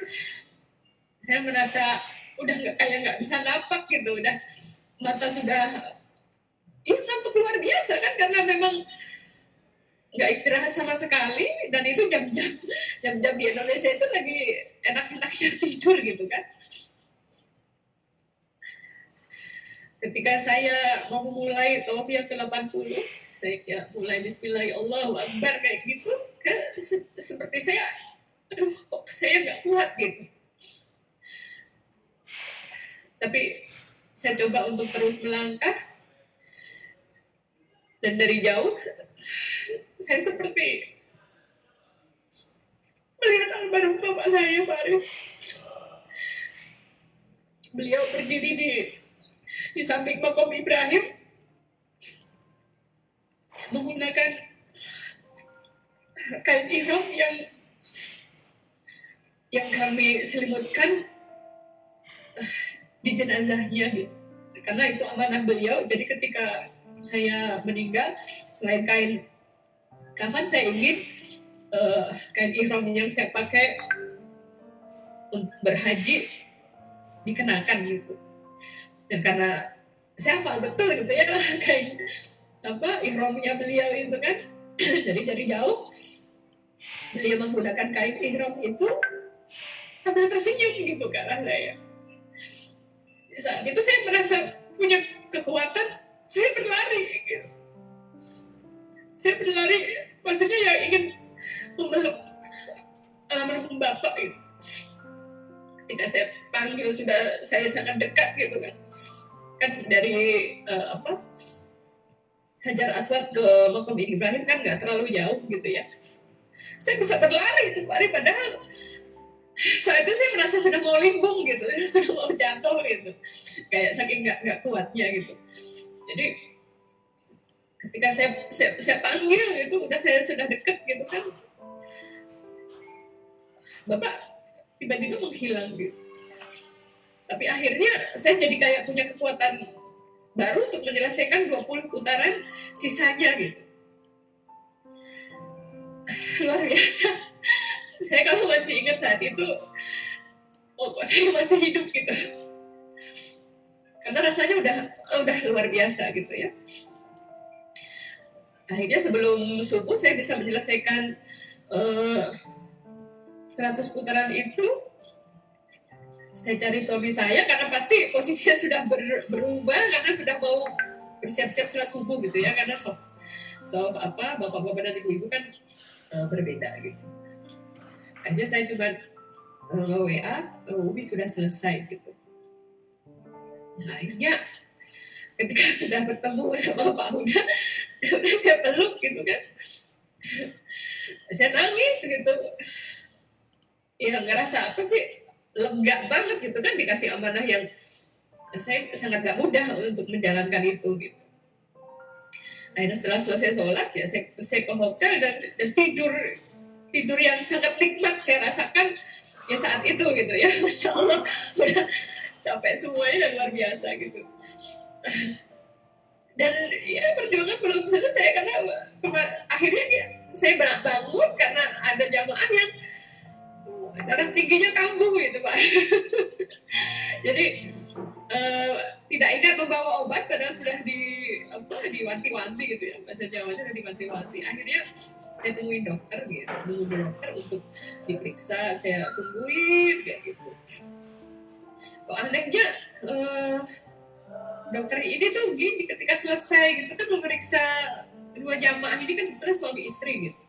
saya merasa udah nggak bisa napak gitu, udah mata sudah ngantuk luar biasa kan, karena memang nggak istirahat sama sekali, dan itu jam-jam di Indonesia itu lagi enak-enaknya tidur gitu kan. Ketika saya mau memulai tawaf yang ke-80, saya mulai bismillah ya Allahu Akbar kayak gitu, seperti saya, aduh kok saya nggak kuat gitu. Tapi saya coba untuk terus melangkah, dan dari jauh saya seperti melihat almarhum bapak saya Pak Arif. Beliau berdiri di samping makam Ibrahim, menggunakan kain ihram yang kami selimutkan di jenazahnya gitu. Karena itu amanah beliau, jadi ketika saya meninggal, selain kain kafan, saya ingin kain ihram yang saya pakai berhaji dikenakan gitu. Dan karena saya hafal betul gitu ya kain ihramnya beliau itu kan, jadi dari jauh beliau menggunakan kain ihram itu sambil tersenyum gitu ke arah saya. Saat itu saya merasa punya kekuatan, saya berlari gitu. Saya berlari, maksudnya ya ingin memeluk almarhum bapak gitu. Ketika saya panggil sudah saya sangat dekat gitu kan. Kan dari Hajar Aswad ke makam Ibrahim kan nggak terlalu jauh gitu ya. Saya bisa berlari itu Pak Ari, padahal saat itu saya merasa sudah mau limbung gitu, sudah mau jatuh gitu, kayak saking nggak kuatnya gitu. Jadi ketika saya panggil itu saya sudah deket gitu kan, bapak tiba-tiba menghilang gitu. Tapi akhirnya saya jadi kayak punya kekuatan baru untuk menyelesaikan 20 putaran sisanya gitu. Luar biasa. Saya kalau masih ingat saat itu, oh kok saya masih hidup gitu. Karena rasanya udah luar biasa gitu ya. Akhirnya sebelum subuh saya bisa menyelesaikan 100 putaran itu. Saya cari suami saya karena pasti posisinya sudah berubah karena sudah mau bersiap-siap sholat subuh gitu ya, karena soft bapak-bapak dan ibu-ibu kan berbeda gitu. Akhirnya saya coba WA, Ubi sudah selesai gitu. Nah, akhirnya ketika sudah bertemu sama Pak Huda, udah saya peluk gitu kan, saya nangis gitu. Ya ngerasa apa sih, lega banget gitu kan, dikasih amanah yang saya sangat gak mudah untuk menjalankan itu gitu. Akhirnya setelah selesai sholat ya saya ke hotel dan tidur yang sangat nikmat saya rasakan ya saat itu gitu ya. Masya Allah, udah capek semuanya dan luar biasa gitu. Dan ya perjuangan belum selesai karena akhirnya ya, saya bangun karena ada jamaah yang darah tingginya kambuh gitu Pak. Jadi tidak ingat membawa obat padahal sudah diwanti-wanti gitu ya, bahasa Jawa sudah diwanti-wanti. Akhirnya saya tungguin dokter gitu, nunggu dokter untuk diperiksa, saya tungguin kayak gitu. Kok anehnya dokter ini tuh gini, ketika selesai gitu kan memeriksa 2 jamaah ini kan terus suami istri gitu.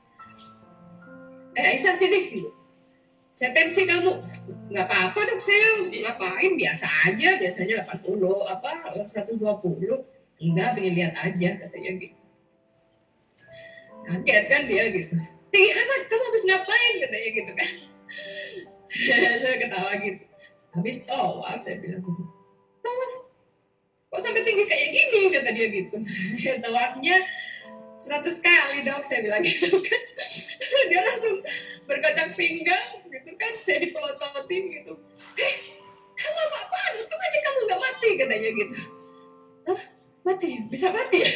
Aisyah sini gitu. Saya tensi kamu, nggak apa-apa dok, saya ngapain, biasa aja, biasanya 80, 120, enggak, pengen lihat aja, katanya gitu. Kaget kan dia gitu, tinggi amat, kamu habis ngapain, katanya gitu kan. Saya ketawa gitu, habis tawaf, saya bilang gitu, tawaf, kok sampai tinggi kayak gini, kata dia gitu. Tawafnya 100 kali dok, saya bilang gitu kan. Dia langsung berkocak pinggang gitu kan, saya dipelototin gitu. Kamu apa-apaan, untung aja kamu gak mati, katanya gitu. Hah? Mati? Bisa mati ya?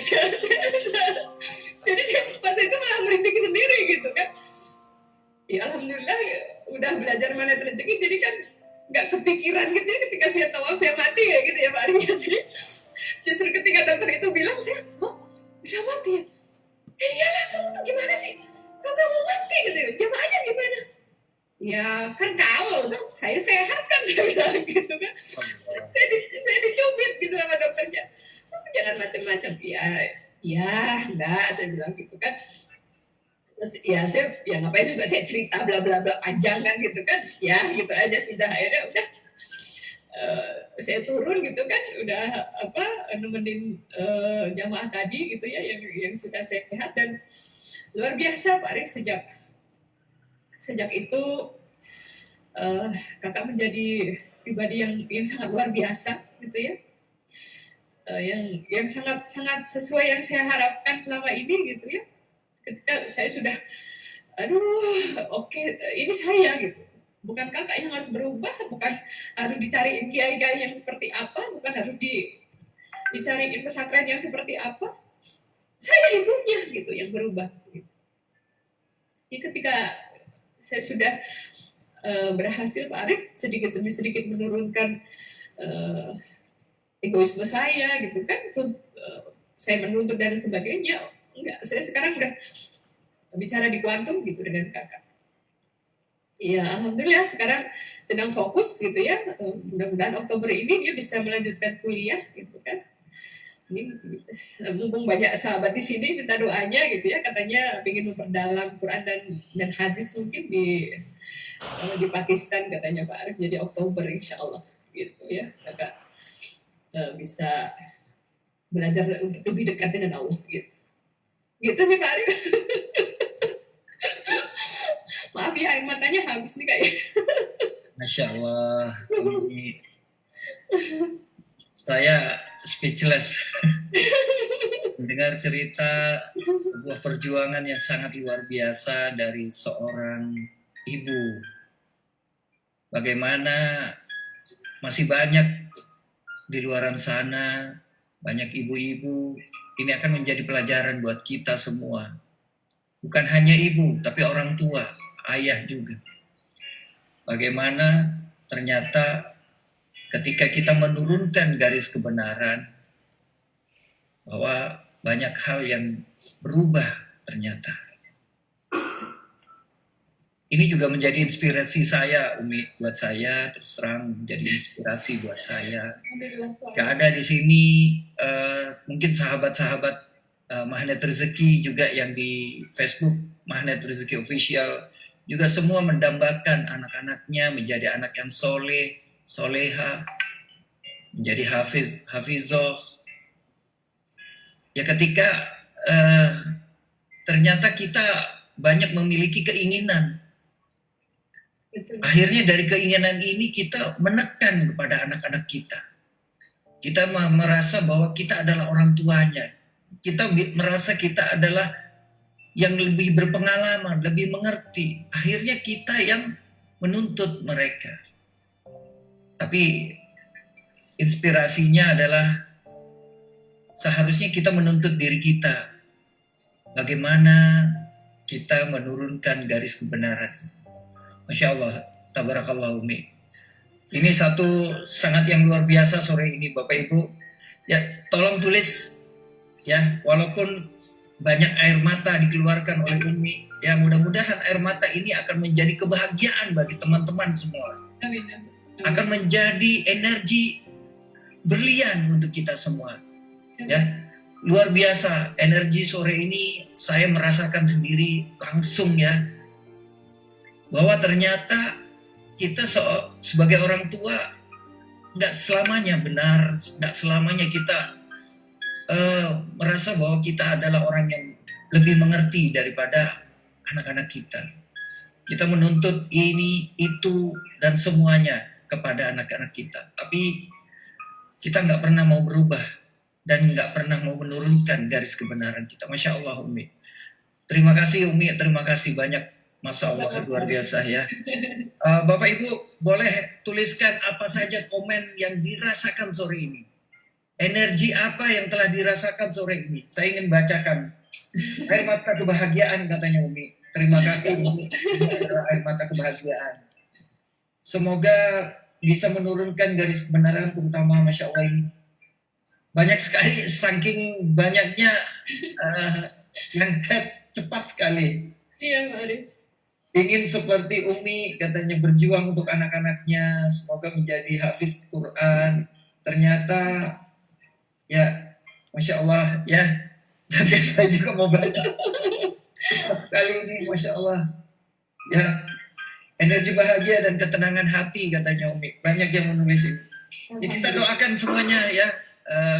Jadi pas itu malah merinding sendiri gitu kan. Ya alhamdulillah udah belajar manat rezeki, jadi kan gak kepikiran gitu ya ketika saya tahu saya mati ya gitu ya Pak Arya. Jadi justru ketika dokter itu bilang, saya, oh bisa mati ya? Iyalah, kamu tuh gimana sih? Kalau kamu mati gitu ya, jamaahnya gimana? Ya kan kalau dok, saya sehat kan, saya bilang gitu kan. Saya dicubit gitu sama dokternya. Jangan macam-macam. Ya, enggak, saya bilang gitu kan. Terus ya saya, ya ngapain juga saya cerita bla bla bla panjang kan gitu kan. Ya gitu aja sudah, akhirnya udah. Saya turun gitu kan, udah nemenin jamaah tadi gitu ya yang sudah sehat, dan luar biasa Pak Arif, sejak itu kakak menjadi pribadi yang sangat luar biasa gitu ya, yang sangat sesuai yang saya harapkan selama ini gitu ya. Ketika saya sudah oke, ini saya gitu. Bukan kakak yang harus berubah, bukan harus dicariin kiai-kiai yang seperti apa, bukan harus dicariin pesantren yang seperti apa. Saya ibunya gitu yang berubah. Gitu. Jadi ketika saya sudah berhasil Pak Arif sedikit demi sedikit menurunkan egoisme saya gitu kan, saya menuntut dan sebagainya. Enggak, saya sekarang udah bicara di kuantum gitu dengan kakak. Ya alhamdulillah sekarang sedang fokus gitu ya, mudah-mudahan Oktober ini dia bisa melanjutkan kuliah gitu kan. Ini mumpung banyak sahabat di sini, minta doanya gitu ya, katanya ingin memperdalam Quran dan hadis mungkin di Pakistan katanya Pak Arif, jadi Oktober insya Allah gitu ya, kakak bisa belajar untuk lebih dekat dengan Allah gitu sih Pak Arif. Maaf ya, air matanya habis nih kayaknya. Masya Allah, ini saya speechless mendengar cerita sebuah perjuangan yang sangat luar biasa dari seorang ibu. Bagaimana masih banyak di luaran sana banyak ibu-ibu. Ini akan menjadi pelajaran buat kita semua. Bukan hanya ibu, tapi orang tua, ayah juga. Bagaimana ternyata ketika kita menurunkan garis kebenaran, bahwa banyak hal yang berubah ternyata. Ini juga menjadi inspirasi saya, Umi, buat saya, terus terang menjadi inspirasi buat saya. Gak ada di sini mungkin sahabat-sahabat Magnet Rezeki juga yang di Facebook, Magnet Rezeki Official, juga semua mendambakan anak-anaknya menjadi anak yang soleh, soleha, menjadi hafizoh. Ya ketika ternyata kita banyak memiliki keinginan. Akhirnya dari keinginan ini kita menekan kepada anak-anak kita. Kita merasa bahwa kita adalah orang tuanya. Kita merasa kita adalah yang lebih berpengalaman, lebih mengerti. Akhirnya kita yang menuntut mereka. Tapi inspirasinya adalah seharusnya kita menuntut diri kita. Bagaimana kita menurunkan garis kebenaran. Masya Allah, tabarakallah Umi. Ini satu sangat yang luar biasa sore ini Bapak Ibu. Ya, tolong tulis ya, walaupun banyak air mata dikeluarkan oleh Umi. Ya, mudah-mudahan air mata ini akan menjadi kebahagiaan bagi teman-teman semua. Amin. Akan menjadi energi berlian untuk kita semua. Ya, luar biasa energi sore ini saya merasakan sendiri langsung ya. Bahwa ternyata kita sebagai orang tua nggak selamanya benar, nggak selamanya kita merasa bahwa kita adalah orang yang lebih mengerti daripada anak-anak kita. Kita menuntut ini, itu, dan semuanya kepada anak-anak kita. Tapi kita nggak pernah mau berubah dan nggak pernah mau menurunkan garis kebenaran kita. Masya Allah Umi. Terima kasih Umi, terima kasih banyak. Masya Allah, luar biasa ya. Bapak Ibu boleh tuliskan apa saja komen yang dirasakan sore ini. Energi apa yang telah dirasakan sore ini. Saya ingin bacakan. Air mata kebahagiaan katanya Umi. Terima kasih Umi. Ini adalah air mata kebahagiaan. Semoga bisa menurunkan garis kebenaran terutama Masya Allah ini. Banyak sekali, saking banyaknya yang cepat sekali. Iya, Mari. Ingin seperti Umi, katanya berjuang untuk anak-anaknya, semoga menjadi hafiz Quran. Ternyata, ya, Masya Allah, ya, jadi saya juga mau baca. Kali ini, Masya Allah, ya, energi bahagia dan ketenangan hati, katanya Umi. Banyak yang menulis ini. Ya, kita doakan semuanya, ya.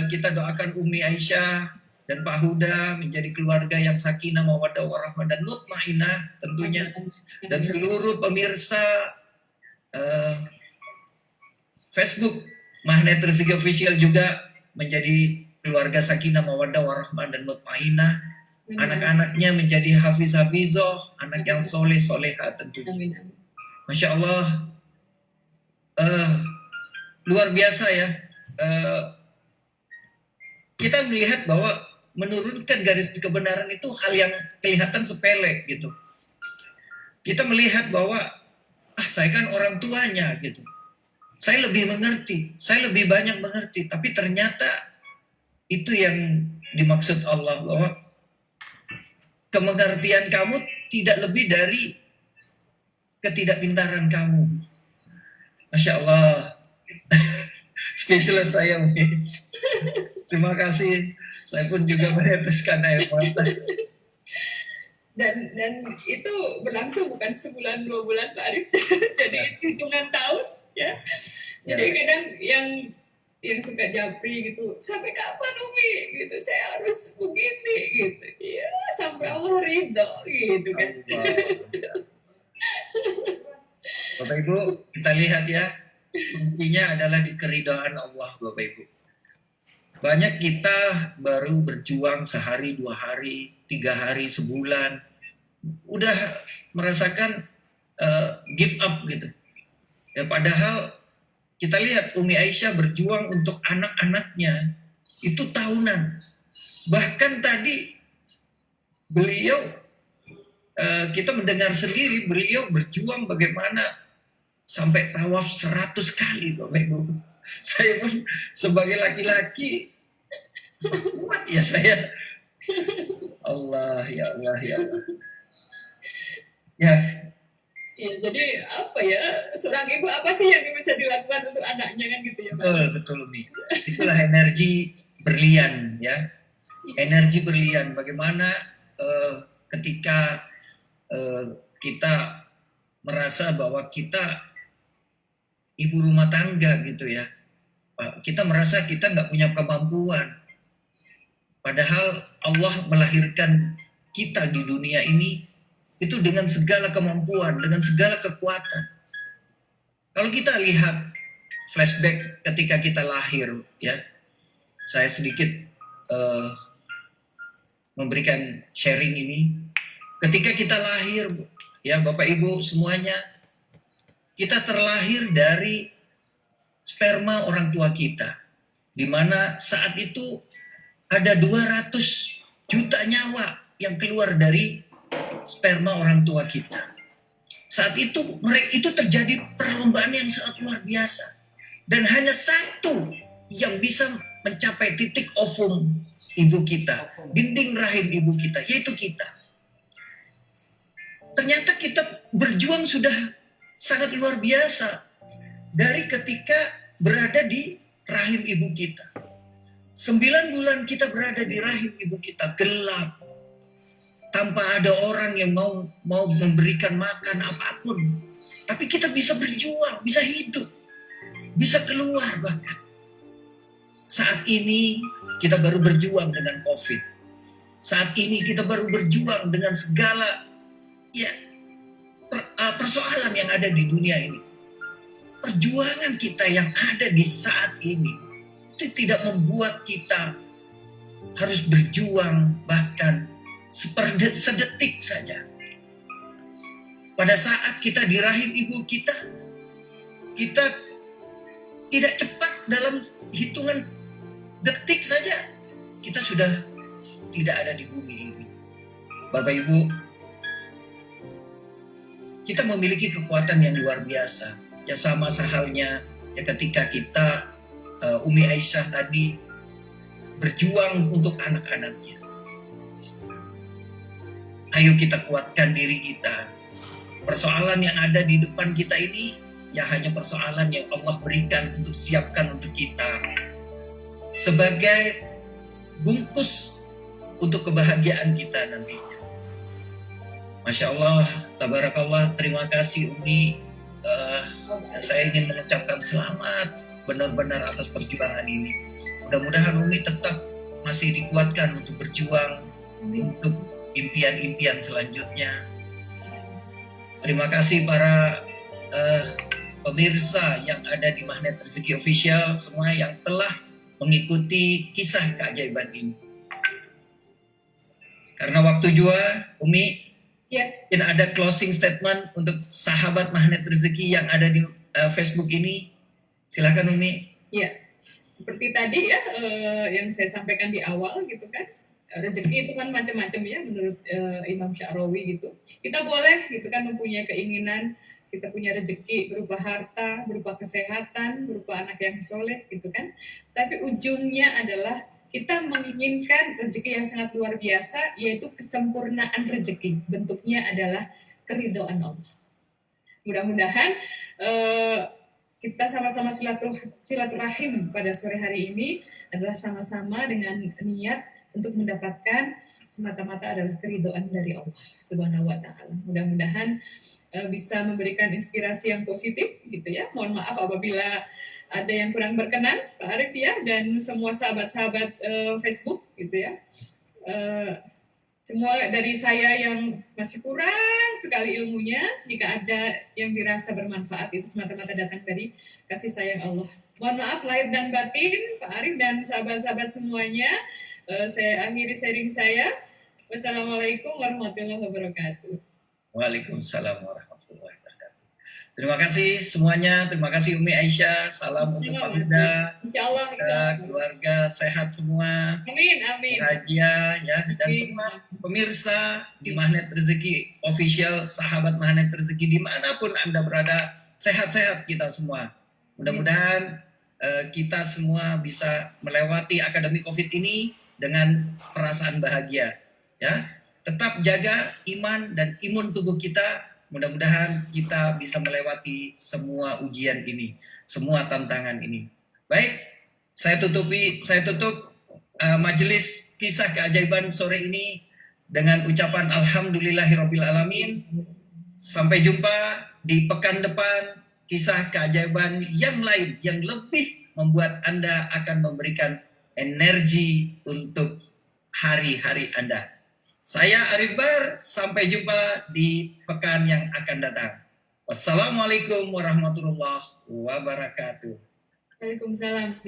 Kita doakan Umi Aisyah dan Pak Huda menjadi keluarga yang sakinah, mawaddah, warahmah, dan mutmainah tentunya. Dan seluruh pemirsa Facebook Magnet Rezeki Official juga menjadi keluarga sakinah, mawaddah, warahmah, dan mutmainah. Anak-anaknya menjadi hafiz-hafizoh, anak yang soleh-soleha tentunya. Masya Allah, luar biasa ya. Kita melihat bahwa menurunkan garis kebenaran itu hal yang kelihatan sepele gitu. Kita melihat bahwa saya kan orang tuanya gitu. Saya lebih mengerti, saya lebih banyak mengerti, tapi ternyata itu yang dimaksud Allah, bahwa kemengertian kamu tidak lebih dari ketidakpintaran kamu. Masya Allah. Speechless saya. Terima kasih. Saya pun juga meneteskan air mata. Dan itu berlangsung bukan sebulan 2 bulan Pak Arif. Jadi hitungan tahun ya. Jadi kadang yang suka japri gitu, sampai kapan Umi gitu, saya harus begini gitu. Ya sampai Allah ridho gitu kan. Bapak Ibu, kita lihat ya, kuncinya adalah di keridhaan Allah Bapak Ibu. Banyak kita baru berjuang sehari, 2 hari, 3 hari, sebulan, udah merasakan give up gitu. Ya padahal kita lihat Umi Aisyah berjuang untuk anak-anaknya Itu tahunan. Bahkan tadi beliau, kita mendengar sendiri beliau berjuang bagaimana sampai tawaf 100 kali, Bapak Ibu. Saya pun sebagai laki-laki kuat ya saya. Allah, ya Allah, ya Allah. Ya. Ya, jadi apa ya, seorang ibu apa sih yang bisa dilakukan untuk anaknya kan gitu ya Pak? Betul, betul Umi. Itulah energi berlian ya. Energi berlian bagaimana ketika kita merasa bahwa kita ibu rumah tangga gitu ya. Kita merasa kita nggak punya kemampuan. Padahal Allah melahirkan kita di dunia ini itu dengan segala kemampuan, dengan segala kekuatan. Kalau kita lihat flashback ketika kita lahir, ya, saya sedikit memberikan sharing ini. Ketika kita lahir, ya Bapak Ibu semuanya, kita terlahir dari sperma orang tua kita, di mana saat itu ada 200 juta nyawa yang keluar dari sperma orang tua kita. Saat itu terjadi perlombaan yang sangat luar biasa. Dan hanya satu yang bisa mencapai titik ovum ibu kita, dinding rahim ibu kita, yaitu kita. Ternyata kita berjuang sudah sangat luar biasa dari ketika berada di rahim ibu kita. 9 bulan kita berada di rahim ibu kita, gelap. Tanpa ada orang yang mau memberikan makan apapun. Tapi kita bisa berjuang, bisa hidup, bisa keluar bahkan. Saat ini kita baru berjuang dengan COVID. Saat ini kita baru berjuang dengan segala persoalan yang ada di dunia ini. Perjuangan kita yang ada di saat ini itu tidak membuat kita harus berjuang bahkan sedetik saja. Pada saat kita di rahim ibu kita, kita tidak cepat dalam hitungan detik saja, kita sudah tidak ada di bumi ini. Bapak Ibu, kita memiliki kekuatan yang luar biasa. Ya sama sehalnya ya ketika kita, Umi Aisyah tadi berjuang untuk anak-anaknya. Ayo kita kuatkan diri kita. Persoalan yang ada di depan kita ini ya hanya persoalan yang Allah berikan untuk siapkan untuk kita sebagai bungkus untuk kebahagiaan kita nantinya. Masya Allah, tabarakallah, terima kasih Umi. Saya ingin mengucapkan selamat benar-benar atas perjuangan ini. Mudah-mudahan Umi tetap masih dikuatkan untuk berjuang untuk impian-impian selanjutnya. Terima kasih para pemirsa yang ada di Magnet Rezeki Official, semua yang telah mengikuti kisah keajaiban ini. Karena waktu juga, Umi, mungkin ada closing statement untuk sahabat Magnet Rezeki yang ada di Facebook ini. Silakan Umi. Ya, seperti tadi ya yang saya sampaikan di awal gitu kan. Rezeki itu kan macam-macam ya menurut Imam Sya'rawi gitu. Kita boleh gitu kan mempunyai keinginan kita punya rezeki berupa harta, berupa kesehatan, berupa anak yang soleh gitu kan. Tapi ujungnya adalah kita menginginkan rezeki yang sangat luar biasa, yaitu kesempurnaan rezeki. Bentuknya adalah keridhaan Allah. Mudah-mudahan kita sama-sama silaturahim pada sore hari ini adalah sama-sama dengan niat untuk mendapatkan semata-mata adalah keridhaan dari Allah Subhanahu wa taala. Mudah-mudahan bisa memberikan inspirasi yang positif gitu ya. Mohon maaf apabila ada yang kurang berkenan Pak Arif ya, dan semua sahabat-sahabat Facebook gitu ya. Semua dari saya yang masih kurang sekali ilmunya, jika ada yang dirasa bermanfaat itu semata-mata datang dari kasih sayang Allah. Mohon maaf lahir dan batin Pak Arif dan sahabat-sahabat semuanya. Saya akhiri sharing saya. Wassalamualaikum warahmatullahi wabarakatuh. Waalaikumsalam warahmatullahi wabarakatuh. Terima kasih semuanya, terima kasih Umi Aisyah, salam untuk Pak Huda, Insyaallah. keluarga sehat semua, Amin, amin. bahagia ya, dan semua pemirsa di Magnet Rezeki Official, sahabat Magnet Rezeki dimanapun Anda berada, sehat-sehat kita semua. Mudah-mudahan kita semua bisa melewati akademi COVID ini dengan perasaan bahagia. Ya, tetap jaga iman dan imun tubuh kita. Mudah-mudahan kita bisa melewati semua ujian ini, semua tantangan ini. Baik, saya tutup majelis kisah keajaiban sore ini dengan ucapan Alhamdulillahirabbil alamin. Sampai jumpa di pekan depan, kisah keajaiban yang lain yang lebih membuat Anda akan memberikan energi untuk hari-hari Anda. Saya Arif Bar, sampai jumpa di pekan yang akan datang. Wassalamualaikum warahmatullahi wabarakatuh. Waalaikumsalam.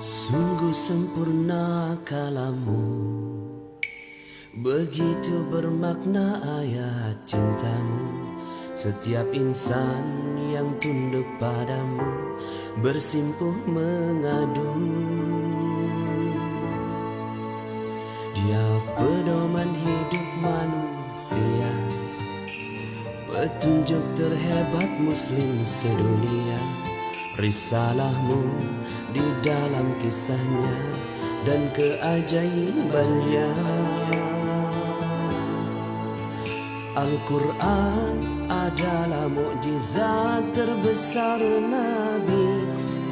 Sungguh sempurna kalammu, begitu bermakna ayat cintamu. Setiap insan yang tunduk padamu bersimpuh mengadu. Dia pedoman hidup manusia, petunjuk terhebat muslim sedunia. Risalahmu di dalam kisahnya dan keajaibannya. Al-Quran adalah mukjizat terbesar Nabi.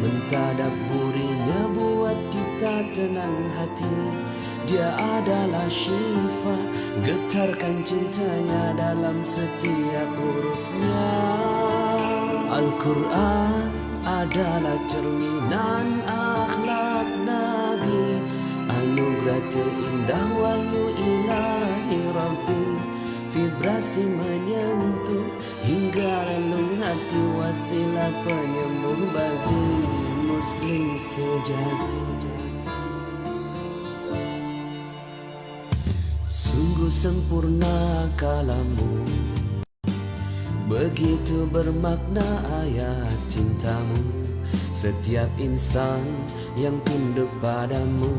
Mentadabburinya buat kita tenang hati. Dia adalah syifa, getarkan cintanya dalam setiap hurufnya. Al-Quran adalah cerminan akhlak Nabi, anugerah terindah wahyu ilahi Rabbi. Vibrasi menyentuh hingga relung hati, wasilah penyembuh bagi muslim sejati. Sungguh sempurna kalammu, begitu bermakna ayat cintamu. Setiap insan yang tunduk padamu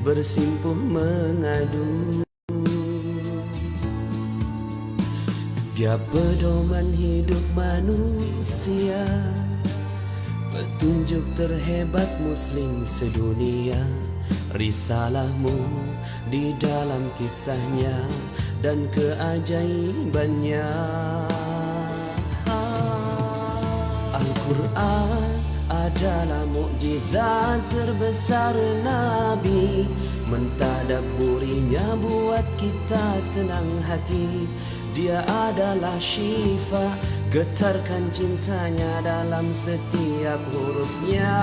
bersimpuh mengadu. Dia pedoman hidup manusia, petunjuk terhebat muslim sedunia. Risalahmu di dalam kisahnya dan keajaibannya. Al-Quran adalah mukjizat terbesar Nabi. Mentadabburinya buat kita tenang hati. Dia adalah syifa, getarkan cintanya dalam setiap hurufnya.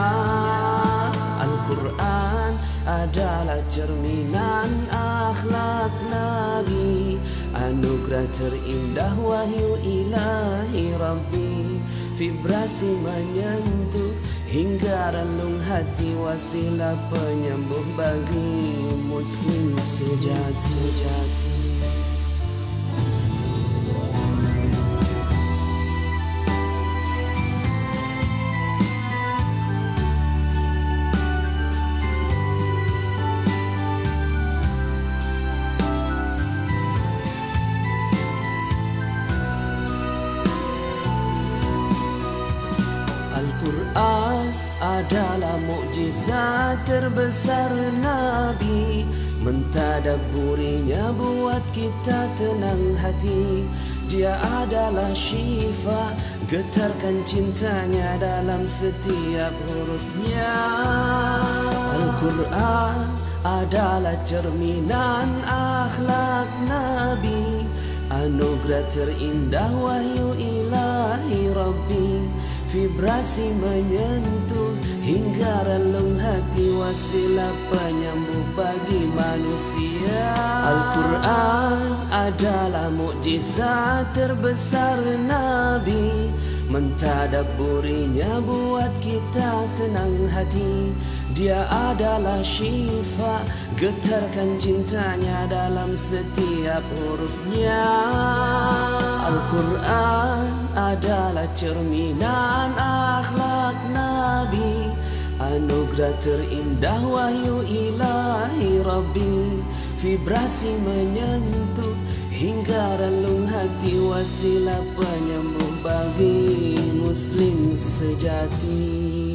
Al-Quran adalah cerminan akhlak Nabi, anugerah terindah wahyu ilahi Rabbi. Vibrasi menyentuh hingga relung hati, wasilah penyembuh bagi muslim sejati. Al-Quran adalah mukjizat terbesar Nabi. Mentadabburinya buat kita tenang hati. Dia adalah syifa, getarkan cintanya dalam setiap hurufnya. Al-Quran adalah cerminan akhlak Nabi, anugerah terindah wahyu ilahi Rabbi. Vibrasi menyentuh hingga relung hati wasilah penyembuh bagi manusia. Al-Quran adalah mukjizat terbesar Nabi, mentadabburinya buat kita tenang hati. Dia adalah syifa, getarkan cintanya dalam setiap hurufnya. Al-Quran adalah cerminan akhlak Nabi, anugerah terindah wahyu ilahi Rabbi. Vibrasi menyentuh hingga relung hati wasilah penyembuh bagi muslim sejati.